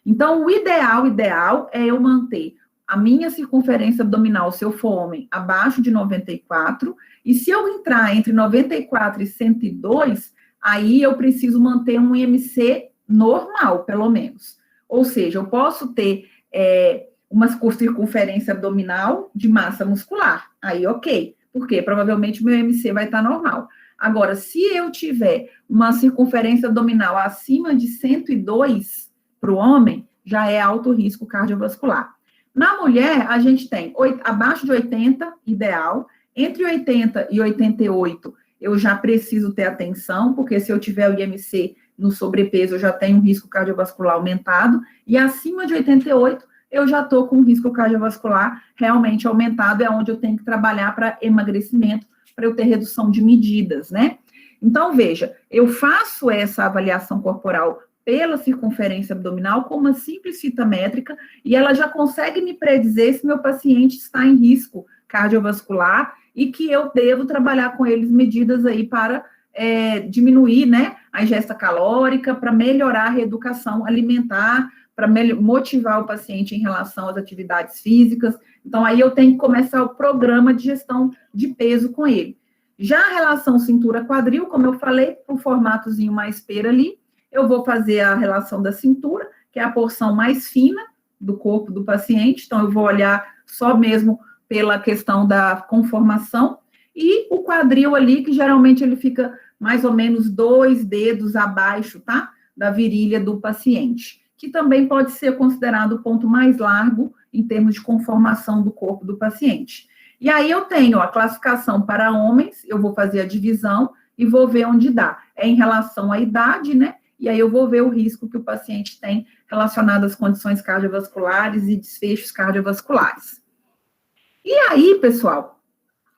Então, o ideal é eu manter a minha circunferência abdominal, se eu for homem, abaixo de 94, e se eu entrar entre 94 e 102, aí eu preciso manter um IMC normal, pelo menos. Ou seja, eu posso ter uma circunferência abdominal de massa muscular. Aí, ok. Por quê? Provavelmente o meu IMC vai estar normal. Agora, se eu tiver uma circunferência abdominal acima de 102 para o homem, já é alto risco cardiovascular. Na mulher, a gente tem abaixo de 80, ideal. Entre 80 e 88, eu já preciso ter atenção, porque se eu tiver o IMC no sobrepeso, eu já tenho um risco cardiovascular aumentado. E acima de 88, eu já estou com um risco cardiovascular realmente aumentado, é onde eu tenho que trabalhar para emagrecimento, para eu ter redução de medidas, né? Então, veja, eu faço essa avaliação corporal pela circunferência abdominal com uma simples fita métrica e ela já consegue me predizer se meu paciente está em risco cardiovascular e que eu devo trabalhar com eles medidas aí para diminuir, né, a ingesta calórica, para melhorar a reeducação alimentar, para motivar o paciente em relação às atividades físicas. Então, aí eu tenho que começar o programa de gestão de peso com ele. Já a relação cintura-quadril, como eu falei, para o formatozinho mais pera ali, eu vou fazer a relação da cintura, que é a porção mais fina do corpo do paciente, então eu vou olhar só mesmo pela questão da conformação, e o quadril ali, que geralmente ele fica mais ou menos 2 dedos abaixo, tá? Da virilha do paciente, que também pode ser considerado o ponto mais largo em termos de conformação do corpo do paciente. E aí eu tenho a classificação para homens, eu vou fazer a divisão e vou ver onde dá. É em relação à idade, né? E aí eu vou ver o risco que o paciente tem relacionado às condições cardiovasculares e desfechos cardiovasculares. E aí, pessoal,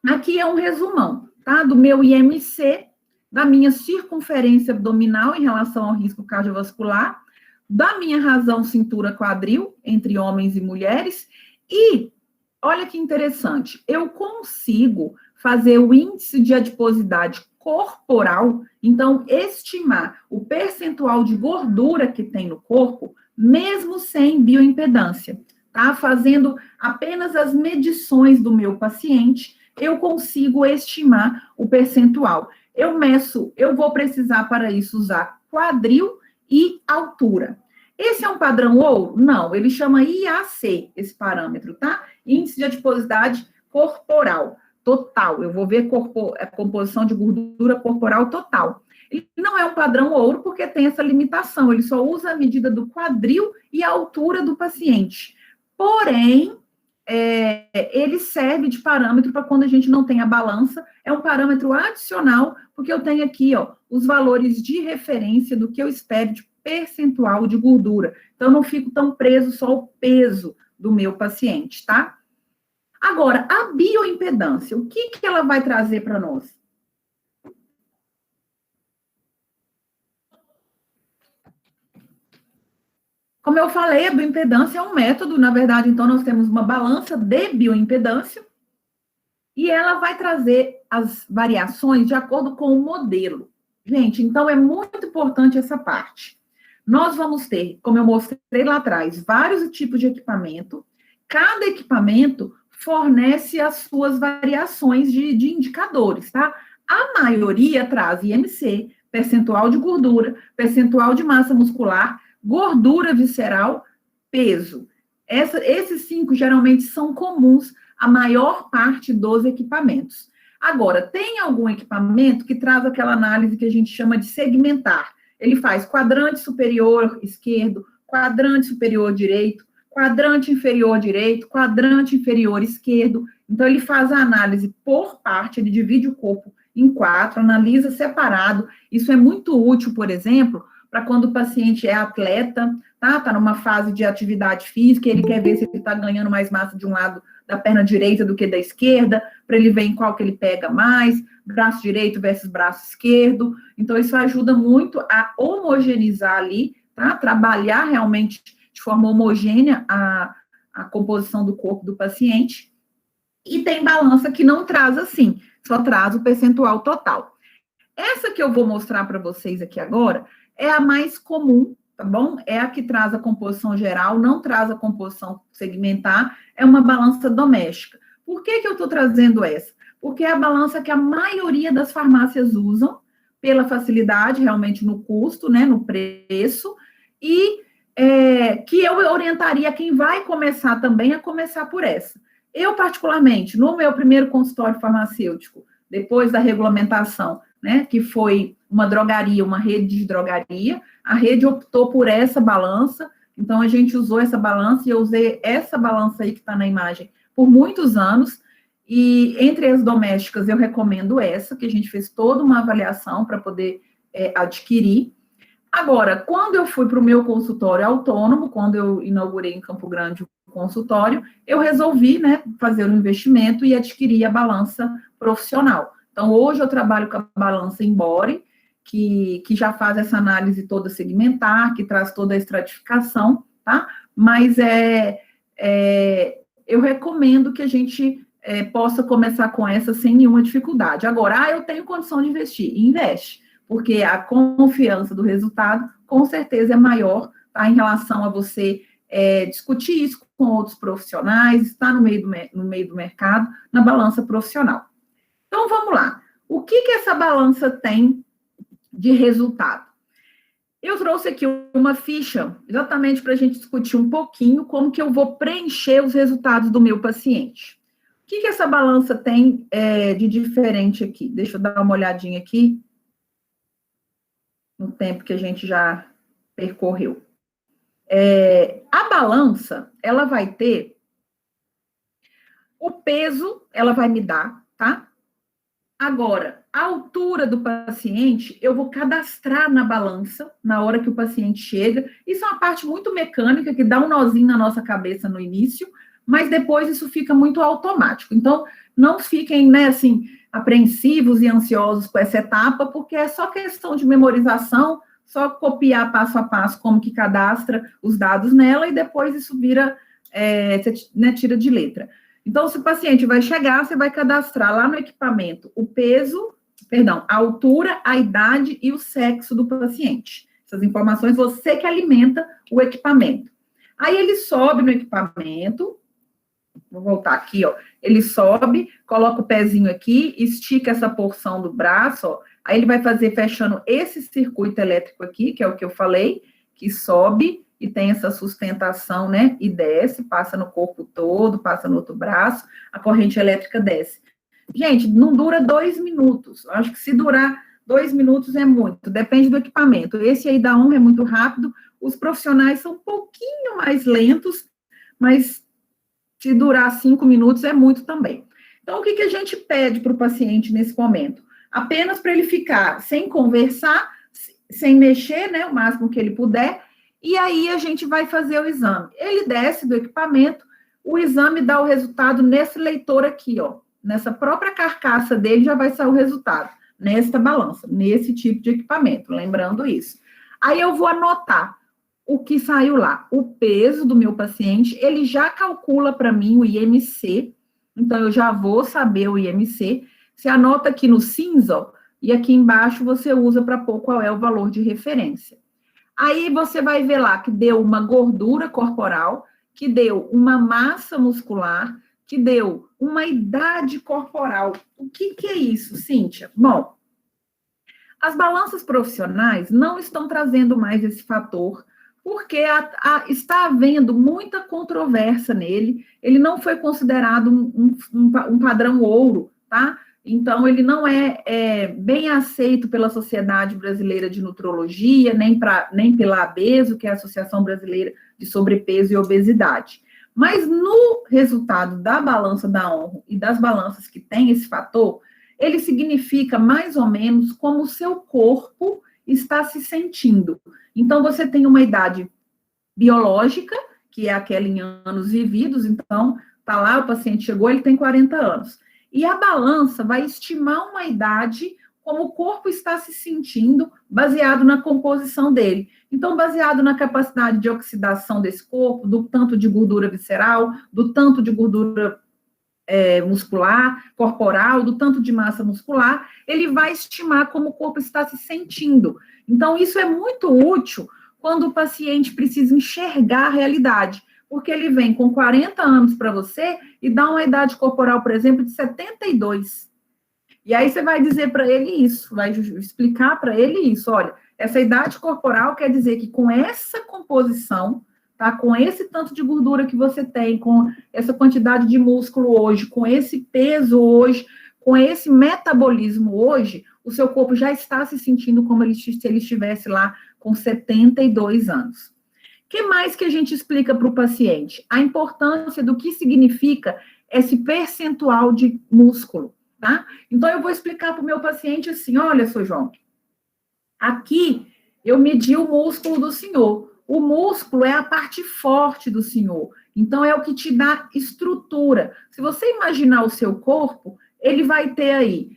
aqui é um resumão, tá? Do meu IMC, da minha circunferência abdominal em relação ao risco cardiovascular, da minha razão cintura-quadril, entre homens e mulheres, e, olha que interessante, eu consigo fazer o índice de adiposidade corporal, então, estimar o percentual de gordura que tem no corpo, mesmo sem bioimpedância. tá? Fazendo apenas as medições do meu paciente, eu consigo estimar o percentual. Eu vou precisar para isso usar quadril e altura. Esse é um padrão ouro? Não, ele chama IAC, esse parâmetro, tá? Índice de adiposidade corporal total. Eu vou ver a composição de gordura corporal total. Ele não é um padrão ouro porque tem essa limitação, ele só usa a medida do quadril e a altura do paciente. Porém, ele serve de parâmetro para quando a gente não tem a balança, é um parâmetro adicional, porque eu tenho aqui, ó, os valores de referência do que eu espero de percentual de gordura. Então, eu não fico tão preso só ao peso do meu paciente, tá? Agora, a bioimpedância, o que ela vai trazer para nós? Como eu falei, a bioimpedância é um método, na verdade, então, nós temos uma balança de bioimpedância e ela vai trazer as variações de acordo com o modelo. Gente, então, é muito importante essa parte. Nós vamos ter, como eu mostrei lá atrás, vários tipos de equipamento. Cada equipamento fornece as suas variações de indicadores, tá? A maioria traz IMC, percentual de gordura, percentual de massa muscular, gordura visceral, peso. Esses 5 geralmente são comuns à maior parte dos equipamentos. Agora, tem algum equipamento que traz aquela análise que a gente chama de segmentar. Ele faz quadrante superior esquerdo, quadrante superior direito, quadrante inferior direito, quadrante inferior esquerdo. Então, ele faz a análise por parte, ele divide o corpo em 4, analisa separado. Isso é muito útil, por exemplo, para quando o paciente é atleta, tá numa fase de atividade física, ele quer ver se ele está ganhando mais massa de um lado da perna direita do que da esquerda, para ele ver em qual que ele pega mais, braço direito versus braço esquerdo. Então, isso ajuda muito a homogeneizar ali, tá? Trabalhar realmente de forma homogênea a composição do corpo do paciente. E tem balança que não traz assim, só traz o percentual total. Essa que eu vou mostrar para vocês aqui agora é a mais comum, tá bom? É a que traz a composição geral, não traz a composição segmentar, é uma balança doméstica. Por que eu estou trazendo essa? Porque é a balança que a maioria das farmácias usam, pela facilidade realmente no custo, né, no preço, e que eu orientaria quem vai começar também a começar por essa. Eu, particularmente, no meu primeiro consultório farmacêutico, depois da regulamentação, né, que foi uma drogaria, uma rede de drogaria, a rede optou por essa balança, então a gente usou essa balança e eu usei essa balança aí que está na imagem por muitos anos, e entre as domésticas eu recomendo essa, que a gente fez toda uma avaliação para poder adquirir. Agora, quando eu fui para o meu consultório autônomo, quando eu inaugurei em Campo Grande o consultório, eu resolvi, né, fazer um investimento e adquirir a balança profissional. Então, hoje eu trabalho com a balança Embore, que já faz essa análise toda segmentar, que traz toda a estratificação, tá? Mas eu recomendo que a gente possa começar com essa sem nenhuma dificuldade. Agora, eu tenho condição de investir, investe, porque a confiança do resultado, com certeza, é maior, tá? Em relação a você discutir isso com outros profissionais, estar no meio do mercado, na balança profissional. Então, vamos lá. O que essa balança tem de resultado? Eu trouxe aqui uma ficha, exatamente para a gente discutir um pouquinho como que eu vou preencher os resultados do meu paciente. O que essa balança tem de diferente aqui? Deixa eu dar uma olhadinha aqui no tempo que a gente já percorreu. A balança, ela vai ter o peso, ela vai me dar, tá? Agora, a altura do paciente, eu vou cadastrar na balança na hora que o paciente chega. Isso é uma parte muito mecânica, que dá um nozinho na nossa cabeça no início, mas depois isso fica muito automático. Então, não fiquem, né, assim, apreensivos e ansiosos com essa etapa, porque é só questão de memorização, só copiar passo a passo como que cadastra os dados nela, e depois isso vira, né, tira de letra. Então, se o paciente vai chegar, você vai cadastrar lá no equipamento o peso, a altura, a idade e o sexo do paciente. Essas informações, você que alimenta o equipamento. Aí ele sobe no equipamento, vou voltar aqui, ó, ele sobe, coloca o pezinho aqui, estica essa porção do braço, ó, aí ele vai fazer fechando esse circuito elétrico aqui, que é o que eu falei, que sobe e tem essa sustentação, né, e desce, passa no corpo todo, passa no outro braço, a corrente elétrica desce. Gente, não dura 2 minutos, acho que se durar 2 minutos é muito, depende do equipamento. Esse aí da ONRA é muito rápido, os profissionais são um pouquinho mais lentos, mas se durar 5 minutos é muito também. Então, o que a gente pede para o paciente nesse momento? Apenas para ele ficar sem conversar, sem mexer, né, o máximo que ele puder, e aí a gente vai fazer o exame. Ele desce do equipamento, o exame dá o resultado nesse leitor aqui, ó, nessa própria carcaça dele já vai sair o resultado, nesta balança, nesse tipo de equipamento, lembrando isso. Aí eu vou anotar o que saiu lá, o peso do meu paciente, ele já calcula para mim o IMC, então eu já vou saber o IMC, você anota aqui no cinza, ó, e aqui embaixo você usa para pôr qual é o valor de referência. Aí você vai ver lá que deu uma gordura corporal, que deu uma massa muscular, que deu uma idade corporal. O que é isso, Cíntia? Bom, as balanças profissionais não estão trazendo mais esse fator, porque está havendo muita controvérsia nele, ele não foi considerado um padrão ouro, tá? Então, ele não é bem aceito pela Sociedade Brasileira de Nutrologia, nem pela ABESO, que é a Associação Brasileira de Sobrepeso e Obesidade. Mas no resultado da balança da ONRA e das balanças que tem esse fator, ele significa mais ou menos como o seu corpo está se sentindo. Então, você tem uma idade biológica, que é aquela em anos vividos, então, tá lá, o paciente chegou, ele tem 40 anos. E a balança vai estimar uma idade, como o corpo está se sentindo, baseado na composição dele. Então, baseado na capacidade de oxidação desse corpo, do tanto de gordura visceral, do tanto de gordura muscular, corporal, do tanto de massa muscular, ele vai estimar como o corpo está se sentindo. Então, isso é muito útil quando o paciente precisa enxergar a realidade, porque ele vem com 40 anos para você e dá uma idade corporal, por exemplo, de 72. E aí você vai dizer para ele isso, vai explicar para ele isso, olha, essa idade corporal quer dizer que com essa composição, tá, com esse tanto de gordura que você tem, com essa quantidade de músculo hoje, com esse peso hoje, com esse metabolismo hoje, o seu corpo já está se sentindo como se ele estivesse lá com 72 anos. O que mais que a gente explica para o paciente? A importância do que significa esse percentual de músculo, tá? Então, eu vou explicar para o meu paciente assim, olha, seu João, aqui eu medi o músculo do senhor. O músculo é a parte forte do senhor. Então, é o que te dá estrutura. Se você imaginar o seu corpo, ele vai ter aí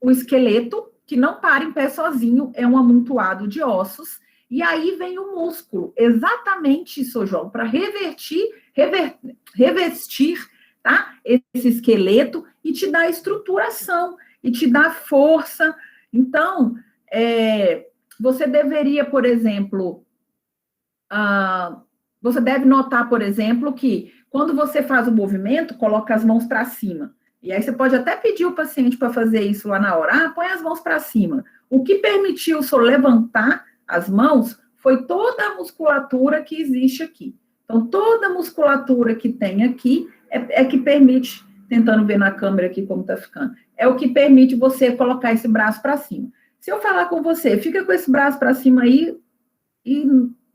o esqueleto, que não para em pé sozinho, é um amontoado de ossos, e aí vem o músculo, exatamente isso, João, para revestir, tá, esse esqueleto e te dar estruturação, e te dar força. Então, você deveria, por exemplo, você deve notar, por exemplo, que quando você faz o movimento, coloca as mãos para cima. E aí você pode até pedir o paciente para fazer isso lá na hora. Põe as mãos para cima. O que permitiu o senhor levantar as mãos foi toda a musculatura que existe aqui. Então, toda a musculatura que tem aqui é que permite, tentando ver na câmera aqui como está ficando, é o que permite você colocar esse braço para cima. Se eu falar com você, fica com esse braço para cima aí e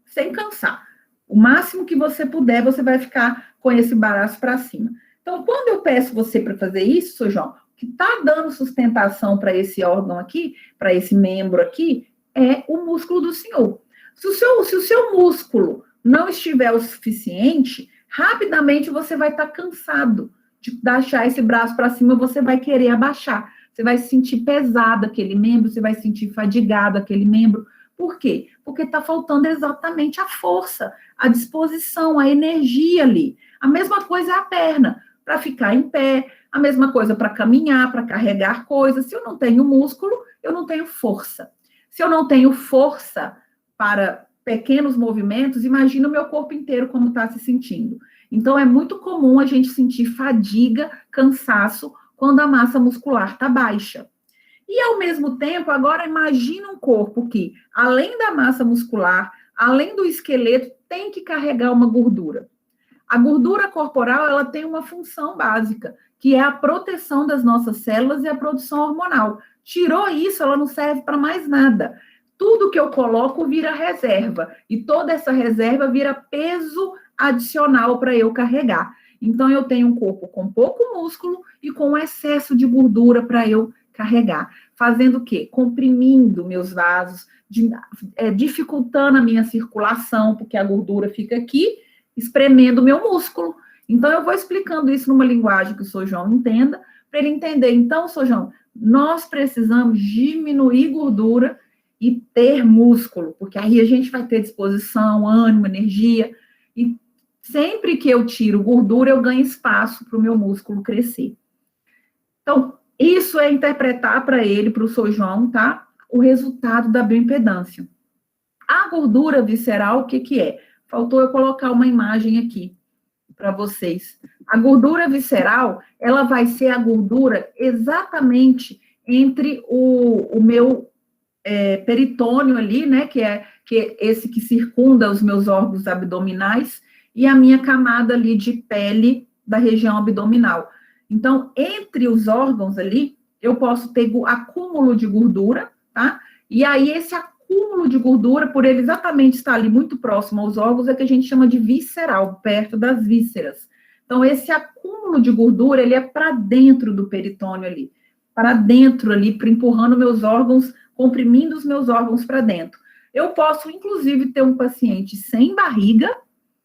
sem cansar. O máximo que você puder, você vai ficar com esse braço para cima. Então, quando eu peço você para fazer isso, seu João, que está dando sustentação para esse órgão aqui, para esse membro aqui, é o músculo do senhor. Se o seu músculo não estiver o suficiente, rapidamente você vai estar cansado de deixar esse braço para cima, você vai querer abaixar. Você vai se sentir pesado aquele membro, você vai se sentir fadigado aquele membro. Por quê? Porque está faltando exatamente a força, a disposição, a energia ali. A mesma coisa é a perna, para ficar em pé, a mesma coisa para caminhar, para carregar coisas. Se eu não tenho músculo, eu não tenho força. Se eu não tenho força para pequenos movimentos, imagina o meu corpo inteiro como está se sentindo. Então, é muito comum a gente sentir fadiga, cansaço, quando a massa muscular está baixa. E, ao mesmo tempo, agora imagina um corpo que, além da massa muscular, além do esqueleto, tem que carregar uma gordura. A gordura corporal, ela tem uma função básica, que é a proteção das nossas células e a produção hormonal. Tirou isso, ela não serve para mais nada. Tudo que eu coloco vira reserva, e toda essa reserva vira peso adicional para eu carregar. Então, eu tenho um corpo com pouco músculo e com excesso de gordura para eu carregar. Fazendo o quê? Comprimindo meus vasos, dificultando a minha circulação, porque a gordura fica aqui, espremendo o meu músculo. Então, eu vou explicando isso numa linguagem que o Sr. João entenda, para ele entender. Então, Sr. João, nós precisamos diminuir gordura e ter músculo, porque aí a gente vai ter disposição, ânimo, energia, e sempre que eu tiro gordura, eu ganho espaço para o meu músculo crescer. Então, isso é interpretar para ele, para o Sr. João, tá? O resultado da bioimpedância. A gordura visceral, o que que é? Faltou eu colocar uma imagem aqui para vocês. A gordura visceral, ela vai ser a gordura exatamente entre o meu peritônio ali, né, que é esse que circunda os meus órgãos abdominais, e a minha camada ali de pele da região abdominal. Então, entre os órgãos ali, eu posso ter acúmulo de gordura, tá? E aí, esse acúmulo de gordura, por ele exatamente estar ali muito próximo aos órgãos, é que a gente chama de visceral, perto das vísceras. Então, esse acúmulo de gordura, ele é para dentro do peritônio ali, para dentro ali, empurrando meus órgãos, comprimindo os meus órgãos para dentro. Eu posso, inclusive, ter um paciente sem barriga,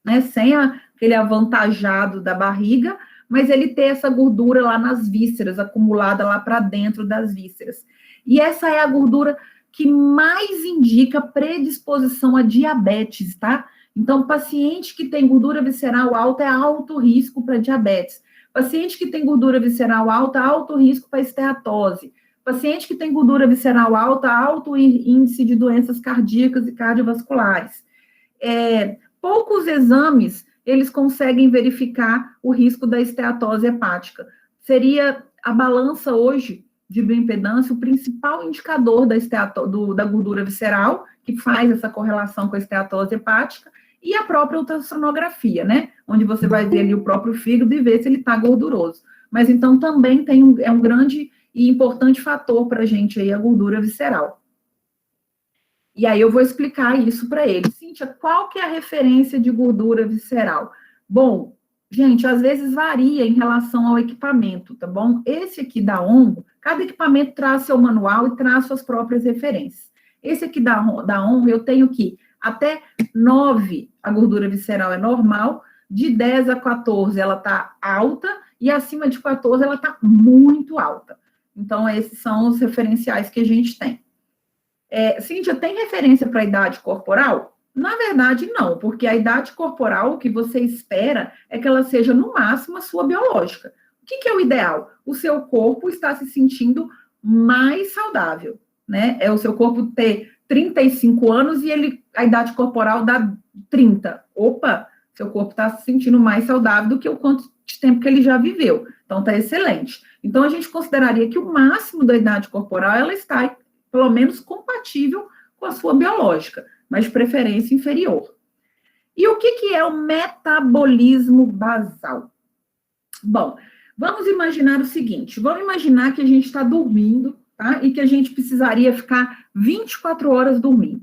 né, sem aquele avantajado da barriga, mas ele ter essa gordura lá nas vísceras, acumulada lá para dentro das vísceras. E essa é a gordura que mais indica predisposição a diabetes, tá? Então, paciente que tem gordura visceral alta é alto risco para diabetes. Paciente que tem gordura visceral alta, alto risco para esteatose. Paciente que tem gordura visceral alta, alto índice de doenças cardíacas e cardiovasculares. Poucos exames, eles conseguem verificar o risco da esteatose hepática. Seria a balança hoje de bioimpedância o principal indicador da gordura visceral, que faz essa correlação com a esteatose hepática, e a própria ultrassonografia, né? Onde você vai ver ali o próprio fígado e ver se ele está gorduroso. Mas então também é um grande e importante fator para a gente aí, a gordura visceral. E aí eu vou explicar isso para ele. Cíntia, qual que é a referência de gordura visceral? Bom, gente, às vezes varia em relação ao equipamento, tá bom? Esse aqui da ONGO, cada equipamento traz seu manual e traz suas próprias referências. Esse aqui da ONGO, eu tenho que até 9 a gordura visceral é normal, de 10 a 14 ela está alta, e acima de 14 ela está muito alta. Então, esses são os referenciais que a gente tem. Cíntia, tem referência para a idade corporal? Na verdade, não, porque a idade corporal, o que você espera é que ela seja, no máximo, a sua biológica. O que é o ideal? O seu corpo está se sentindo mais saudável, né? É o seu corpo ter 35 anos e a idade corporal dá 30. Opa, seu corpo está se sentindo mais saudável do que o quanto de tempo que ele já viveu. Então, está excelente. Então, a gente consideraria que o máximo da idade corporal, ela está, pelo menos, compatível com a sua biológica, mas de preferência inferior. E o que é o metabolismo basal? Bom, vamos imaginar o seguinte, vamos imaginar que a gente está dormindo, tá? E que a gente precisaria ficar 24 horas dormindo.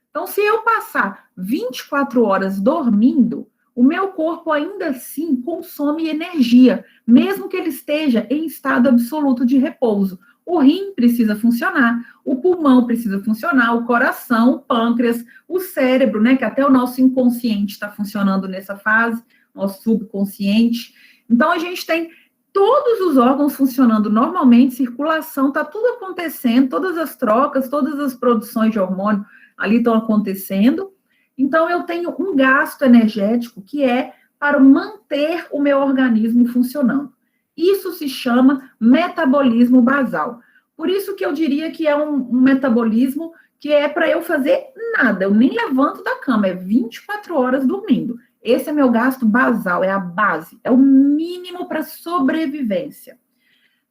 Então, se eu passar 24 horas dormindo, o meu corpo ainda assim consome energia, mesmo que ele esteja em estado absoluto de repouso. O rim precisa funcionar, o pulmão precisa funcionar, o coração, o pâncreas, o cérebro, né, que até o nosso inconsciente está funcionando nessa fase, nosso subconsciente. Então, a gente tem todos os órgãos funcionando normalmente, circulação, está tudo acontecendo, todas as trocas, todas as produções de hormônio ali estão acontecendo. Então, eu tenho um gasto energético que é para manter o meu organismo funcionando. Isso se chama metabolismo basal. Por isso que eu diria que é um metabolismo que é para eu fazer nada, eu nem levanto da cama, é 24 horas dormindo. Esse é meu gasto basal, é a base, é o mínimo para sobrevivência.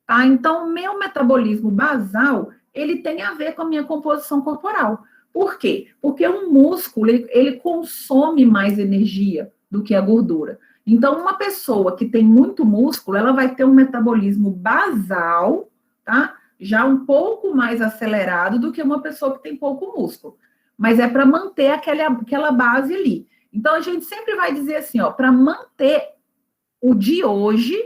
Tá? Então, o meu metabolismo basal, ele tem a ver com a minha composição corporal. Por quê? Porque um músculo, ele consome mais energia do que a gordura. Então, uma pessoa que tem muito músculo, ela vai ter um metabolismo basal, tá? Já um pouco mais acelerado do que uma pessoa que tem pouco músculo. Mas é para manter aquela base ali. Então, a gente sempre vai dizer assim, ó, para manter o de hoje,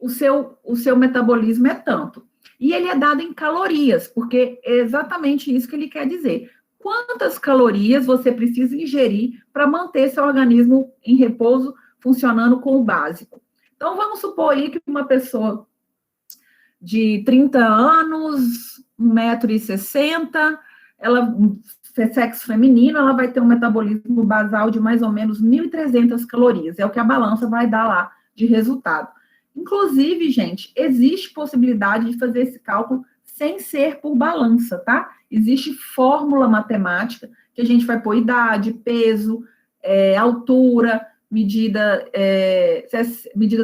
o seu metabolismo é tanto. E ele é dado em calorias, porque é exatamente isso que ele quer dizer. Quantas calorias você precisa ingerir para manter seu organismo em repouso, funcionando com o básico? Então, vamos supor aí que uma pessoa de 30 anos, 1,60 m, ela é sexo feminino, ela vai ter um metabolismo basal de mais ou menos 1.300 calorias. É o que a balança vai dar lá de resultado. Inclusive, gente, existe possibilidade de fazer esse cálculo sem ser por balança, tá? Existe fórmula matemática que a gente vai pôr idade, peso, altura, medida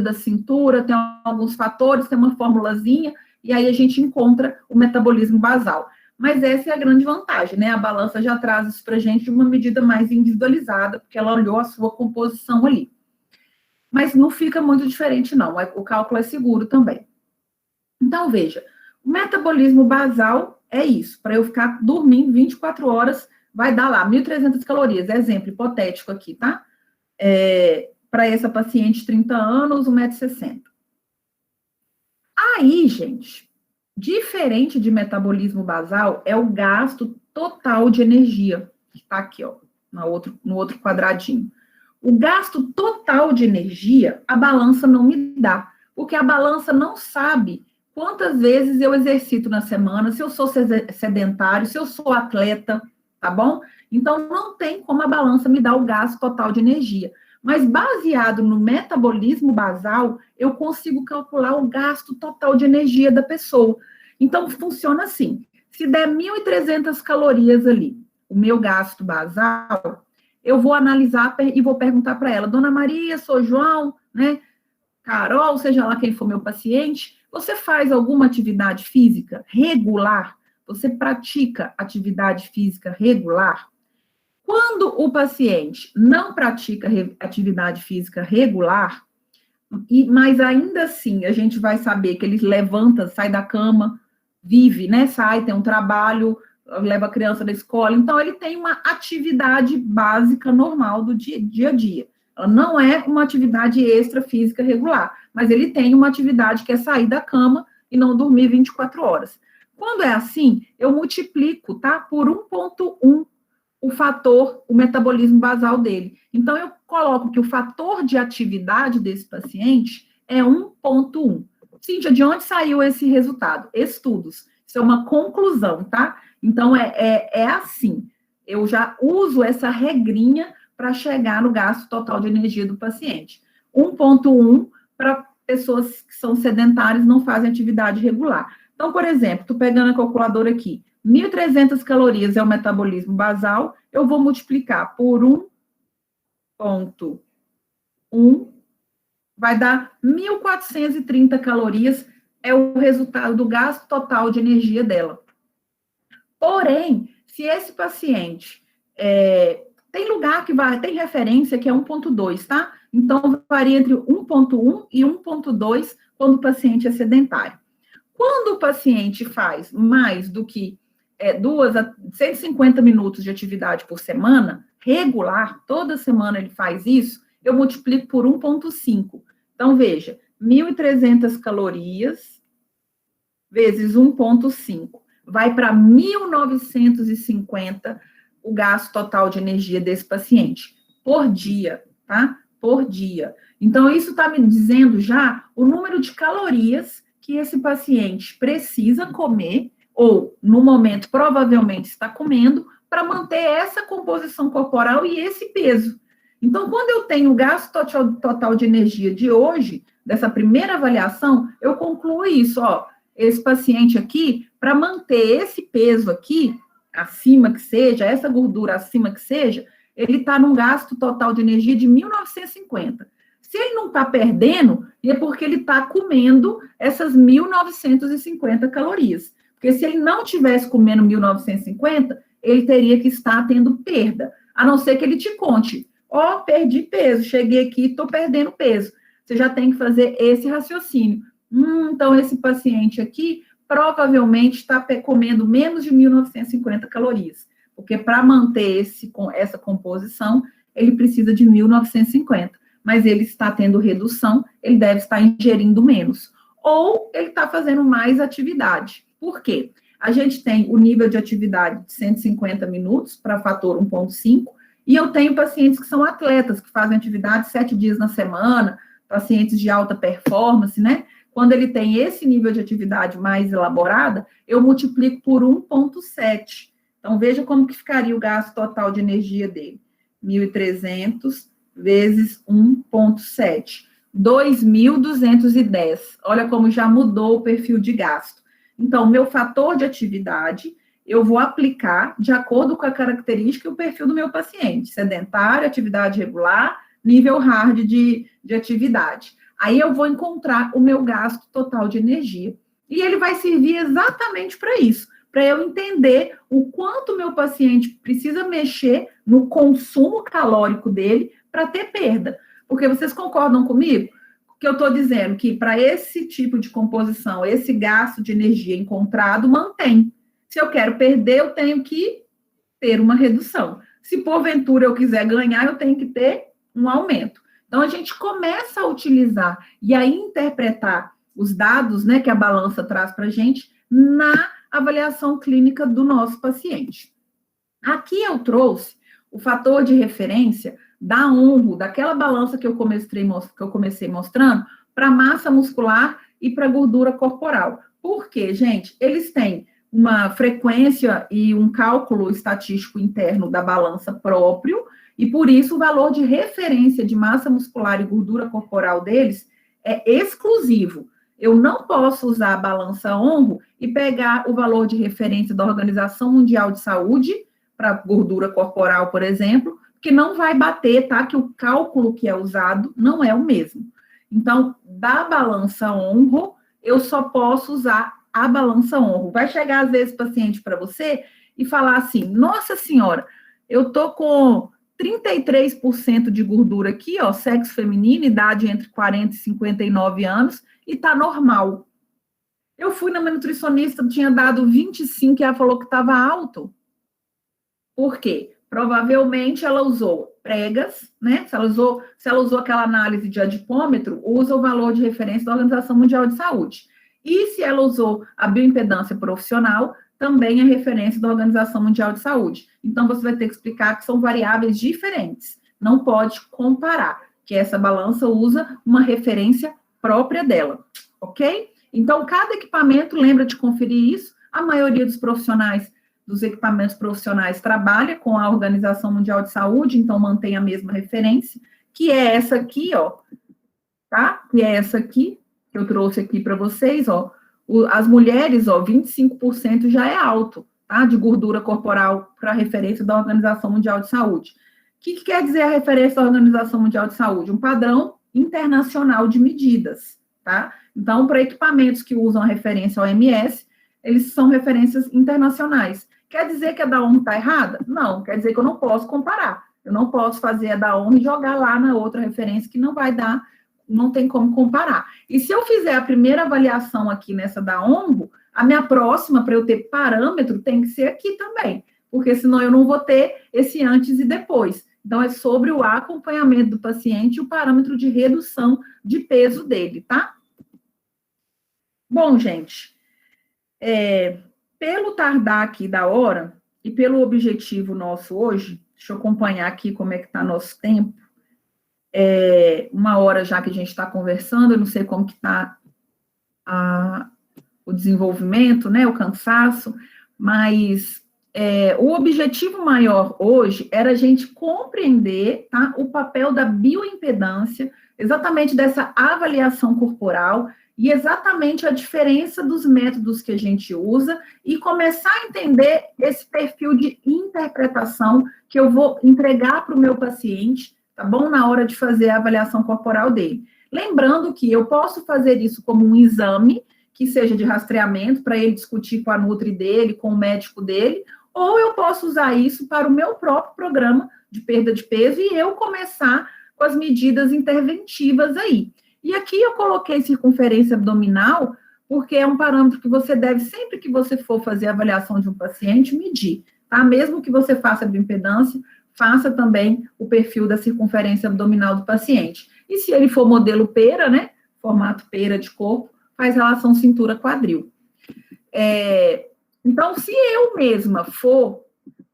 da cintura, tem alguns fatores, tem uma formulazinha, e aí a gente encontra o metabolismo basal. Mas essa é a grande vantagem, né? A balança já traz isso para a gente de uma medida mais individualizada, porque ela olhou a sua composição ali. Mas não fica muito diferente, não. O cálculo é seguro também. Então, veja, o metabolismo basal é isso. Para eu ficar dormindo 24 horas, vai dar lá 1.300 calorias. Exemplo hipotético aqui, tá? Para essa paciente de 30 anos, 1,60 m. Aí, gente, diferente de metabolismo basal, é o gasto total de energia, que está aqui, ó, no outro quadradinho. O gasto total de energia, a balança não me dá, porque a balança não sabe quantas vezes eu exercito na semana, se eu sou sedentário, se eu sou atleta, tá bom? Então, não tem como a balança me dar o gasto total de energia. Mas, baseado no metabolismo basal, eu consigo calcular o gasto total de energia da pessoa. Então, funciona assim. Se der 1.300 calorias ali, o meu gasto basal, eu vou analisar e vou perguntar para ela, Dona Maria, sou João, né? Carol, seja lá quem for meu paciente, você faz alguma atividade física regular? Você pratica atividade física regular? Quando o paciente não pratica atividade física regular, mas ainda assim a gente vai saber que ele levanta, sai da cama, vive, né? Sai, tem um trabalho, leva a criança da escola, então ele tem uma atividade básica normal do dia a dia. Ela não é uma atividade extra física regular, mas ele tem uma atividade que é sair da cama e não dormir 24 horas. Quando é assim, eu multiplico, tá? Por 1,1 o metabolismo basal dele. Então, eu coloco que o fator de atividade desse paciente é 1,1. Cíntia, de onde saiu esse resultado? Estudos. Isso é uma conclusão, tá? Então, é assim. Eu já uso essa regrinha para chegar no gasto total de energia do paciente. 1,1 para pessoas que são sedentárias, não fazem atividade regular. Então, por exemplo, estou pegando a calculadora aqui. 1.300 calorias é o metabolismo basal, eu vou multiplicar por 1,1, vai dar 1.430 calorias, é o resultado do gasto total de energia dela. Porém, se esse paciente, tem lugar que tem referência que é 1,2, tá? Então, varia entre 1,1 e 1,2 quando o paciente é sedentário. Quando o paciente faz mais do que 2 a 150 minutos de atividade por semana, regular, toda semana ele faz isso, eu multiplico por 1,5. Então, veja, 1.300 calorias vezes 1,5. Vai para 1.950 o gasto total de energia desse paciente, por dia, tá? Por dia. Então, isso está me dizendo já o número de calorias que esse paciente precisa comer, ou, no momento, provavelmente está comendo, para manter essa composição corporal e esse peso. Então, quando eu tenho o gasto total de energia de hoje, dessa primeira avaliação, eu concluo isso, ó, esse paciente aqui, para manter esse peso aqui, acima que seja, essa gordura acima que seja, ele está num gasto total de energia de 1.950. Se ele não está perdendo, é porque ele está comendo essas 1.950 calorias. Porque se ele não estivesse comendo 1.950, ele teria que estar tendo perda. A não ser que ele te conte, perdi peso, cheguei aqui, estou perdendo peso. Você já tem que fazer esse raciocínio. Então, esse paciente aqui provavelmente está comendo menos de 1.950 calorias. Porque para manter essa composição, ele precisa de 1.950. Mas ele está tendo redução, ele deve estar ingerindo menos. Ou ele está fazendo mais atividade. Por quê? A gente tem o nível de atividade de 150 minutos para fator 1,5, e eu tenho pacientes que são atletas, que fazem atividade 7 dias na semana, pacientes de alta performance, né? Quando ele tem esse nível de atividade mais elaborada, eu multiplico por 1,7. Então, veja como que ficaria o gasto total de energia dele. 1.300 vezes 1,7. 2.210. Olha como já mudou o perfil de gasto. Então, meu fator de atividade, eu vou aplicar de acordo com a característica e o perfil do meu paciente. Sedentário, atividade regular, nível hard de atividade. Aí eu vou encontrar o meu gasto total de energia. E ele vai servir exatamente para isso, para eu entender o quanto meu paciente precisa mexer no consumo calórico dele para ter perda. Porque vocês concordam comigo? Que eu estou dizendo que para esse tipo de composição, esse gasto de energia encontrado mantém. Se eu quero perder, eu tenho que ter uma redução. Se porventura eu quiser ganhar, eu tenho que ter um aumento. Então, a gente começa a utilizar e a interpretar os dados, né, que a balança traz para a gente na avaliação clínica do nosso paciente. Aqui eu trouxe o fator de referência da ONRO, daquela balança que eu comecei mostrando, para massa muscular e para gordura corporal. Por quê, gente? Eles têm uma frequência e um cálculo estatístico interno da balança próprio, e por isso o valor de referência de massa muscular e gordura corporal deles é exclusivo. Eu não posso usar a balança ONRO e pegar o valor de referência da Organização Mundial de Saúde para gordura corporal, por exemplo, que não vai bater, tá? Que o cálculo que é usado não é o mesmo. Então, da balança ONRO, eu só posso usar a balança ONRO. Vai chegar, às vezes, paciente para você e falar assim, nossa senhora, eu tô com 33% de gordura aqui, ó, sexo feminino, idade entre 40 e 59 anos, e tá normal. Eu fui na minha nutricionista, tinha dado 25 e ela falou que estava alto. Por quê? Provavelmente ela usou pregas, né? Se ela usou aquela análise de adipômetro, usa o valor de referência da Organização Mundial de Saúde. E se ela usou a bioimpedância profissional, também é referência da Organização Mundial de Saúde. Então, você vai ter que explicar que são variáveis diferentes. Não pode comparar, que essa balança usa uma referência própria dela, ok? Então, cada equipamento, lembra de conferir isso, a maioria dos profissionais, dos equipamentos profissionais, trabalha com a Organização Mundial de Saúde, então mantém a mesma referência, que é essa aqui, ó, tá? Que é essa aqui, que eu trouxe aqui para vocês, ó. As mulheres, ó, 25% já é alto, tá? De gordura corporal para referência da Organização Mundial de Saúde. O que quer dizer a referência da Organização Mundial de Saúde? Um padrão internacional de medidas, tá? Então, para equipamentos que usam a referência OMS, eles são referências internacionais. Quer dizer que a da ONU está errada? Não, quer dizer que eu não posso comparar. Eu não posso fazer a da ONU e jogar lá na outra referência que não vai dar, não tem como comparar. E se eu fizer a primeira avaliação aqui nessa da ONU, a minha próxima, para eu ter parâmetro, tem que ser aqui também, porque senão eu não vou ter esse antes e depois. Então, é sobre o acompanhamento do paciente e o parâmetro de redução de peso dele, tá? Bom, gente, pelo tardar aqui da hora e pelo objetivo nosso hoje, deixa eu acompanhar aqui como é que está nosso tempo. 1 hora já que a gente está conversando, eu não sei como que está o desenvolvimento, né, o cansaço, mas o objetivo maior hoje era a gente compreender, tá, o papel da bioimpedância, exatamente dessa avaliação corporal e exatamente a diferença dos métodos que a gente usa e começar a entender esse perfil de interpretação que eu vou entregar para o meu paciente, tá bom? Na hora de fazer a avaliação corporal dele. Lembrando que eu posso fazer isso como um exame, que seja de rastreamento, para ele discutir com a nutri dele, com o médico dele, ou eu posso usar isso para o meu próprio programa de perda de peso e eu começar com as medidas interventivas aí. E aqui eu coloquei circunferência abdominal, porque é um parâmetro que você deve, sempre que você for fazer a avaliação de um paciente, medir, tá? Mesmo que você faça bioimpedância, faça também o perfil da circunferência abdominal do paciente. E se ele for modelo pera, né, formato pera de corpo, faz relação cintura-quadril. Então, se eu mesma for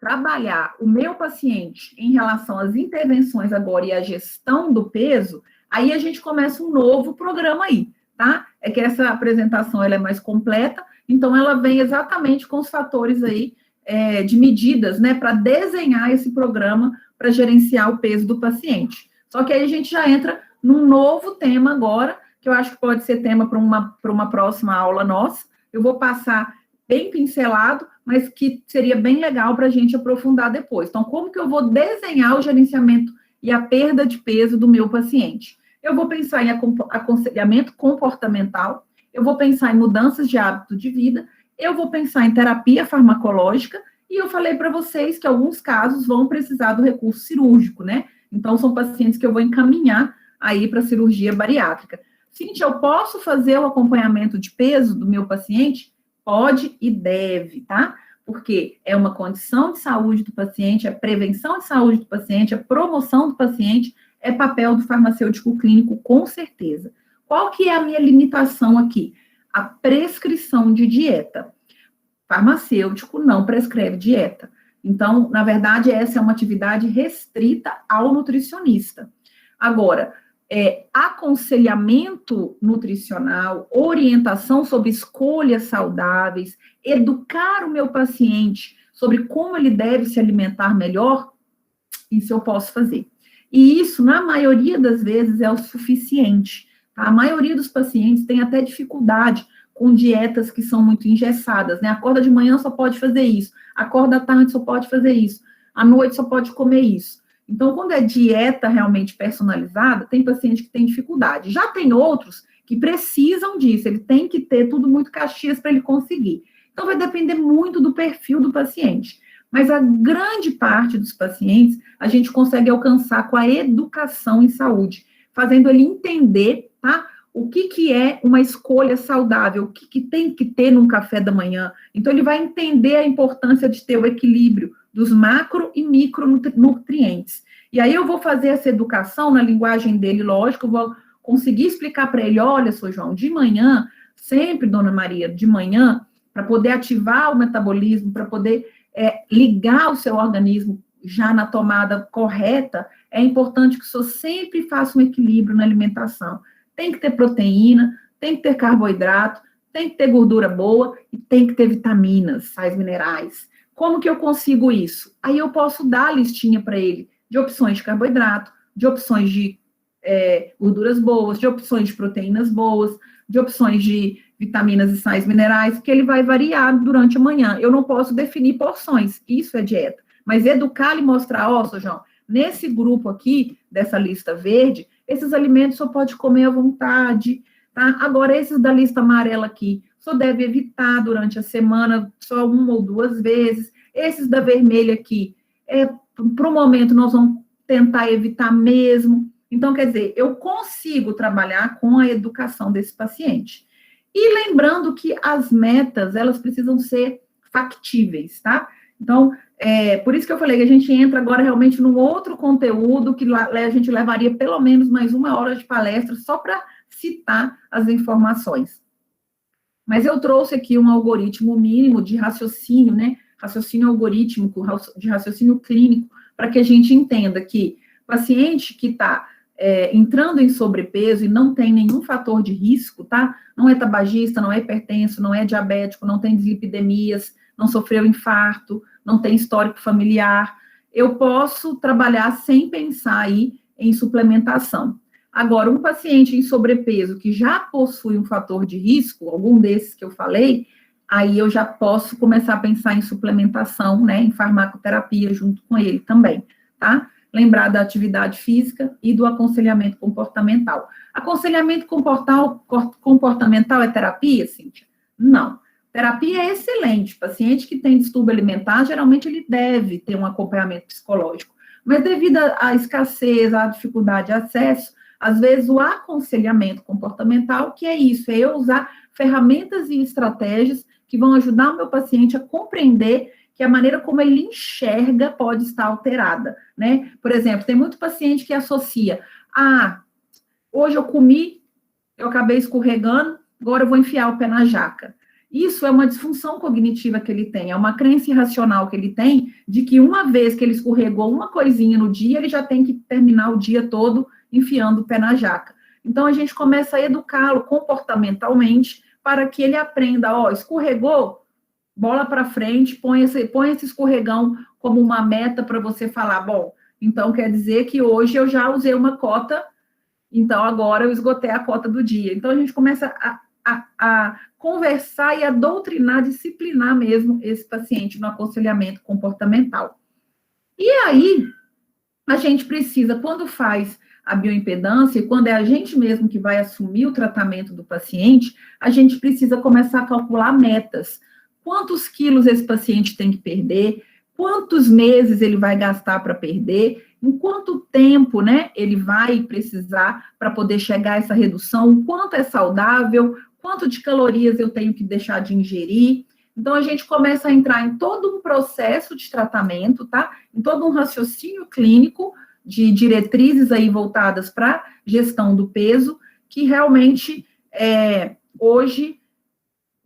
trabalhar o meu paciente em relação às intervenções agora e à gestão do peso, aí a gente começa um novo programa aí, tá? É que essa apresentação ela é mais completa, então ela vem exatamente com os fatores aí de medidas, né, para desenhar esse programa para gerenciar o peso do paciente. Só que aí a gente já entra num novo tema agora, que eu acho que pode ser tema para uma próxima aula nossa. Eu vou passar bem pincelado, mas que seria bem legal para a gente aprofundar depois. Então, como que eu vou desenhar o gerenciamento e a perda de peso do meu paciente? Eu vou pensar em aconselhamento comportamental, eu vou pensar em mudanças de hábito de vida, eu vou pensar em terapia farmacológica, e eu falei para vocês que alguns casos vão precisar do recurso cirúrgico, né? Então, são pacientes que eu vou encaminhar aí para cirurgia bariátrica. Cíntia, eu posso fazer o acompanhamento de peso do meu paciente? Pode e deve, tá? Porque é uma condição de saúde do paciente, é prevenção de saúde do paciente, é promoção do paciente, é papel do farmacêutico clínico, com certeza. Qual que é a minha limitação aqui? A prescrição de dieta. Farmacêutico não prescreve dieta. Então, na verdade, essa é uma atividade restrita ao nutricionista. Agora, aconselhamento nutricional, orientação sobre escolhas saudáveis, educar o meu paciente sobre como ele deve se alimentar melhor, isso eu posso fazer. E isso, na maioria das vezes, é o suficiente. Tá? A maioria dos pacientes tem até dificuldade com dietas que são muito engessadas, né? Acorda de manhã, só pode fazer isso. Acorda à tarde, só pode fazer isso. À noite, só pode comer isso. Então, quando é dieta realmente personalizada, tem paciente que tem dificuldade. Já tem outros que precisam disso, ele tem que ter tudo muito caxias para ele conseguir. Então, vai depender muito do perfil do paciente. Mas a grande parte dos pacientes, a gente consegue alcançar com a educação em saúde, fazendo ele entender, tá? O que é uma escolha saudável, o que tem que ter num café da manhã. Então, ele vai entender a importância de ter o equilíbrio dos macro e micronutrientes. E aí eu vou fazer essa educação na linguagem dele, lógico, eu vou conseguir explicar para ele, olha, seu João, de manhã, sempre, dona Maria, de manhã, para poder ativar o metabolismo, para poder ligar o seu organismo já na tomada correta, é importante que o senhor sempre faça um equilíbrio na alimentação. Tem que ter proteína, tem que ter carboidrato, tem que ter gordura boa e tem que ter vitaminas, sais minerais. Como que eu consigo isso? Aí eu posso dar a listinha para ele de opções de carboidrato, de opções de gorduras boas, de opções de proteínas boas, de opções de vitaminas e sais minerais, que ele vai variar durante a manhã. Eu não posso definir porções, isso é dieta. Mas educar e mostrar, ó, seu João, nesse grupo aqui, dessa lista verde, esses alimentos só pode comer à vontade, tá? Agora, esses da lista amarela aqui, só deve evitar durante a semana, só 1 ou 2 vezes. Esses da vermelha aqui, para o momento, nós vamos tentar evitar mesmo. Então, quer dizer, eu consigo trabalhar com a educação desse paciente. E lembrando que as metas, elas precisam ser factíveis, tá? Então, por isso que eu falei que a gente entra agora realmente num outro conteúdo que a gente levaria pelo menos mais 1 hora de palestra só para citar as informações. Mas eu trouxe aqui um algoritmo mínimo de raciocínio, né? Raciocínio algorítmico, de raciocínio clínico, para que a gente entenda que paciente que está entrando em sobrepeso e não tem nenhum fator de risco, tá? Não é tabagista, não é hipertenso, não é diabético, não tem dislipidemias, não sofreu infarto, não tem histórico familiar, eu posso trabalhar sem pensar aí em suplementação. Agora, um paciente em sobrepeso que já possui um fator de risco, algum desses que eu falei, aí eu já posso começar a pensar em suplementação, né, em farmacoterapia junto com ele também, tá? Lembrar da atividade física e do aconselhamento comportamental. Aconselhamento comportamental é terapia, Cíntia? Não. Terapia é excelente. Paciente que tem distúrbio alimentar, geralmente ele deve ter um acompanhamento psicológico. Mas devido à escassez, à dificuldade de acesso, às vezes o aconselhamento comportamental, que é isso, é eu usar ferramentas e estratégias que vão ajudar o meu paciente a compreender que a maneira como ele enxerga pode estar alterada, né? Por exemplo, tem muito paciente que associa, hoje eu comi, eu acabei escorregando, agora eu vou enfiar o pé na jaca. Isso é uma disfunção cognitiva que ele tem, é uma crença irracional que ele tem de que uma vez que ele escorregou uma coisinha no dia, ele já tem que terminar o dia todo enfiando o pé na jaca. Então, a gente começa a educá-lo comportamentalmente para que ele aprenda, escorregou, bola para frente, põe esse escorregão como uma meta para você falar, bom, então quer dizer que hoje eu já usei uma cota, então agora eu esgotei a cota do dia. Então, a gente começa a conversar e a doutrinar, disciplinar mesmo esse paciente no aconselhamento comportamental. E aí, a gente precisa, quando faz a bioimpedância, e quando é a gente mesmo que vai assumir o tratamento do paciente, a gente precisa começar a calcular metas. Quantos quilos esse paciente tem que perder? Quantos meses ele vai gastar para perder? Em quanto tempo, né, ele vai precisar para poder chegar a essa redução? O quanto é saudável? Quanto de calorias eu tenho que deixar de ingerir? Então, a gente começa a entrar em todo um processo de tratamento, tá? Em todo um raciocínio clínico de diretrizes aí voltadas para gestão do peso, que realmente, hoje,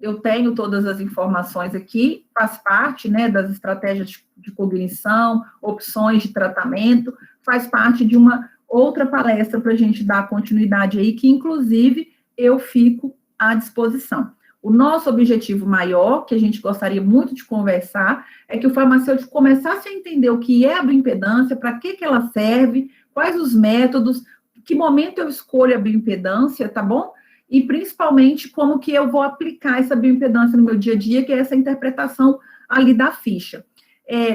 eu tenho todas as informações aqui, faz parte, né, das estratégias de cognição, opções de tratamento, faz parte de uma outra palestra para a gente dar continuidade aí, que, inclusive, eu fico à disposição. O nosso objetivo maior, que a gente gostaria muito de conversar, é que o farmacêutico começasse a entender o que é a bioimpedância, para que ela serve, quais os métodos, que momento eu escolho a bioimpedância, tá bom? E, principalmente, como que eu vou aplicar essa bioimpedância no meu dia a dia, que é essa interpretação ali da ficha.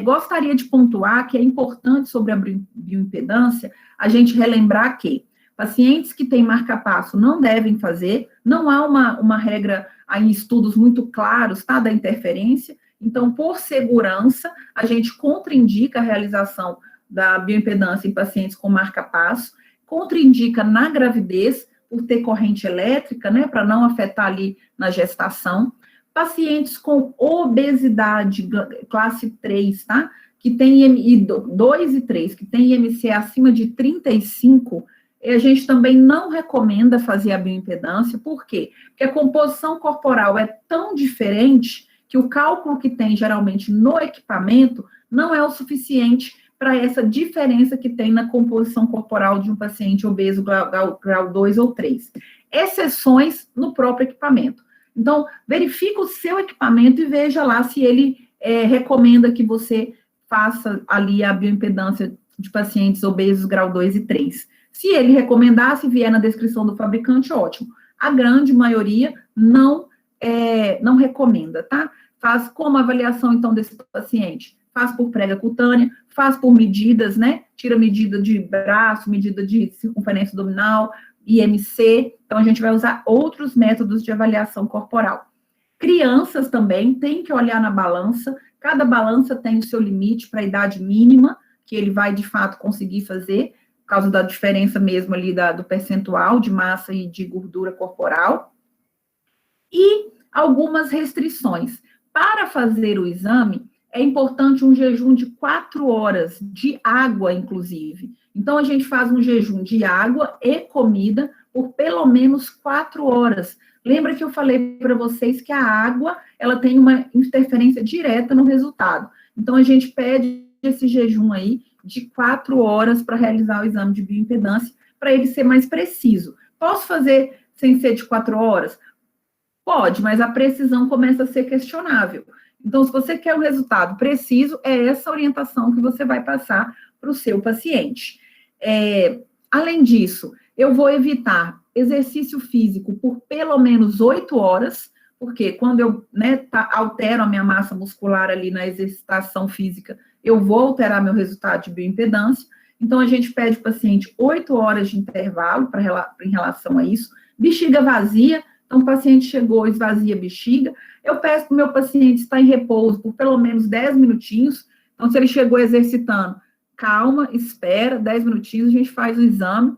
Gostaria de pontuar que é importante sobre a bioimpedância a gente relembrar que pacientes que têm marca-passo não devem fazer, não há uma regra em estudos muito claros, tá, da interferência, então, por segurança, a gente contraindica a realização da bioimpedância em pacientes com marca-passo, contraindica na gravidez, por ter corrente elétrica, né, para não afetar ali na gestação, pacientes com obesidade classe 3, tá, que tem 2 e 3, que tem IMC acima de 35, a gente também não recomenda fazer a bioimpedância, por quê? Porque a composição corporal é tão diferente que o cálculo que tem geralmente no equipamento não é o suficiente para essa diferença que tem na composição corporal de um paciente obeso grau 2 ou 3. Exceções no próprio equipamento. Então, verifica o seu equipamento e veja lá se ele recomenda que você faça ali a bioimpedância de pacientes obesos grau 2 e 3. Se ele recomendar, se vier na descrição do fabricante, ótimo. A grande maioria não recomenda, tá? Faz como avaliação, então, desse paciente? Faz por prega cutânea, faz por medidas, né? Tira medida de braço, medida de circunferência abdominal, IMC. Então, a gente vai usar outros métodos de avaliação corporal. Crianças também tem que olhar na balança. Cada balança tem o seu limite para a idade mínima, que ele vai, de fato, conseguir fazer, por causa da diferença mesmo ali do percentual de massa e de gordura corporal. E algumas restrições. Para fazer o exame, é importante um jejum de 4 horas, de água, inclusive. Então, a gente faz um jejum de água e comida por pelo menos 4 horas. Lembra que eu falei para vocês que a água, ela tem uma interferência direta no resultado. Então, a gente pede esse jejum aí de 4 horas para realizar o exame de bioimpedância, para ele ser mais preciso. Posso fazer sem ser de 4 horas? Pode, mas a precisão começa a ser questionável. Então, se você quer um resultado preciso, é essa orientação que você vai passar para o seu paciente. Além disso, Eu vou evitar exercício físico por pelo menos 8 horas, porque quando eu altero a minha massa muscular ali na exercitação física, eu vou alterar meu resultado de bioimpedância. Então, a gente pede ao paciente 8 horas de intervalo em relação a isso. Bexiga vazia, então o paciente chegou, esvazia a bexiga. Eu peço para o meu paciente estar em repouso por pelo menos 10 minutinhos. Então, se ele chegou exercitando, calma, espera, 10 minutinhos, a gente faz o exame.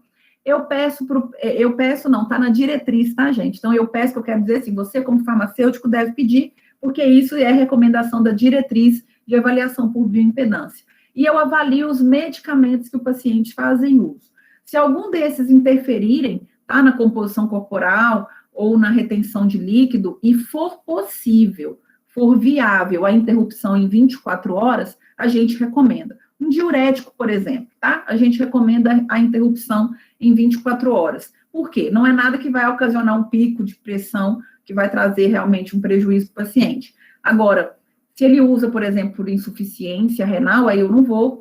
Tá na diretriz, tá, gente? Então, eu peço, que eu quero dizer assim, você como farmacêutico deve pedir, porque isso é recomendação da diretriz de avaliação por bioimpedância. E eu avalio os medicamentos que o paciente faz em uso. Se algum desses interferirem, tá, na composição corporal ou na retenção de líquido, e for possível, for viável a interrupção em 24 horas, a gente recomenda. Um diurético, por exemplo, tá? A gente recomenda a interrupção em 24 horas. Por quê? Não é nada que vai ocasionar um pico de pressão que vai trazer realmente um prejuízo para o paciente. Agora, se ele usa, por exemplo, por insuficiência renal, aí eu não vou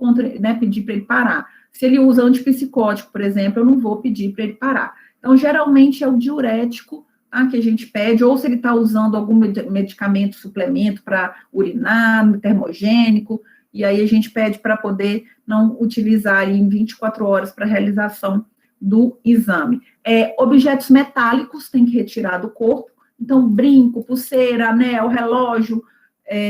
pedir para ele parar. Se ele usa antipsicótico, por exemplo, eu não vou pedir para ele parar. Então, geralmente é o diurético, tá, que a gente pede, ou se ele está usando algum medicamento, suplemento para urinar, termogênico, e aí a gente pede para poder não utilizar em 24 horas para realização do exame. Objetos metálicos tem que retirar do corpo, então brinco, pulseira, anel, relógio,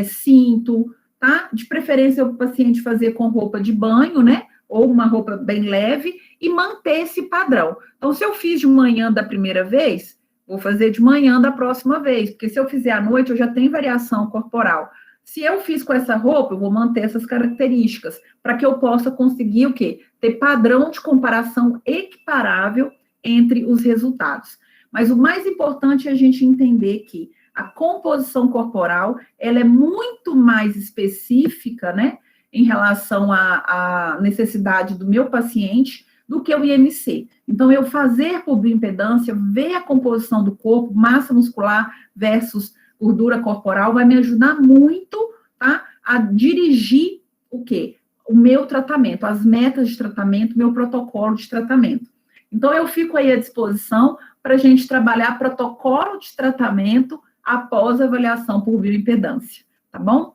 cinto, tá? De preferência o paciente fazer com roupa de banho, né? Ou uma roupa bem leve, e manter esse padrão. Então, se eu fiz de manhã da primeira vez, vou fazer de manhã da próxima vez, porque se eu fizer à noite, eu já tenho variação corporal. Se eu fiz com essa roupa, eu vou manter essas características, para que eu possa conseguir o quê? Ter padrão de comparação equiparável entre os resultados. Mas o mais importante é a gente entender que a composição corporal, ela é muito mais específica, né, em relação à necessidade do meu paciente, do que o IMC. Então, eu fazer por bioimpedância, ver a composição do corpo, massa muscular versus gordura corporal, vai me ajudar muito, tá, a dirigir o quê? O meu tratamento, as metas de tratamento, meu protocolo de tratamento. Então, eu fico aí à disposição para a gente trabalhar protocolo de tratamento após a avaliação por bioimpedância, tá bom?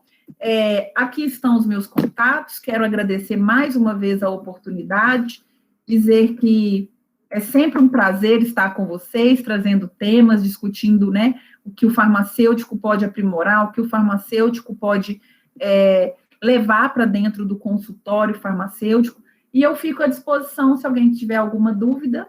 Aqui estão os meus contatos, quero agradecer mais uma vez a oportunidade, dizer que é sempre um prazer estar com vocês, trazendo temas, discutindo, né, o que o farmacêutico pode aprimorar, o que o farmacêutico pode levar para dentro do consultório farmacêutico, e eu fico à disposição se alguém tiver alguma dúvida.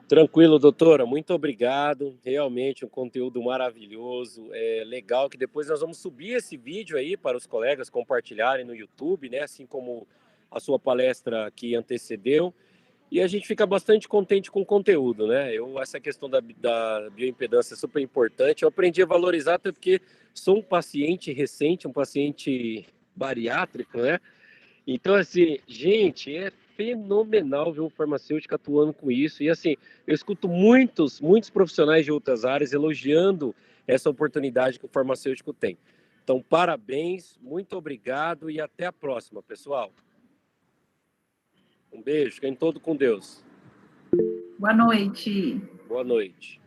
Tranquilo, doutora, muito obrigado, realmente um conteúdo maravilhoso, legal que depois nós vamos subir esse vídeo aí para os colegas compartilharem no YouTube, né, assim como a sua palestra que antecedeu, e a gente fica bastante contente com o conteúdo, né, essa questão da bioimpedância é super importante, eu aprendi a valorizar até porque sou um paciente recente, um paciente bariátrico, né, então assim, gente, é fenomenal ver um farmacêutico atuando com isso. E assim, eu escuto muitos profissionais de outras áreas elogiando essa oportunidade que o farmacêutico tem. Então, parabéns, muito obrigado e até a próxima, pessoal. Um beijo, fiquem todos com Deus. Boa noite. Boa noite.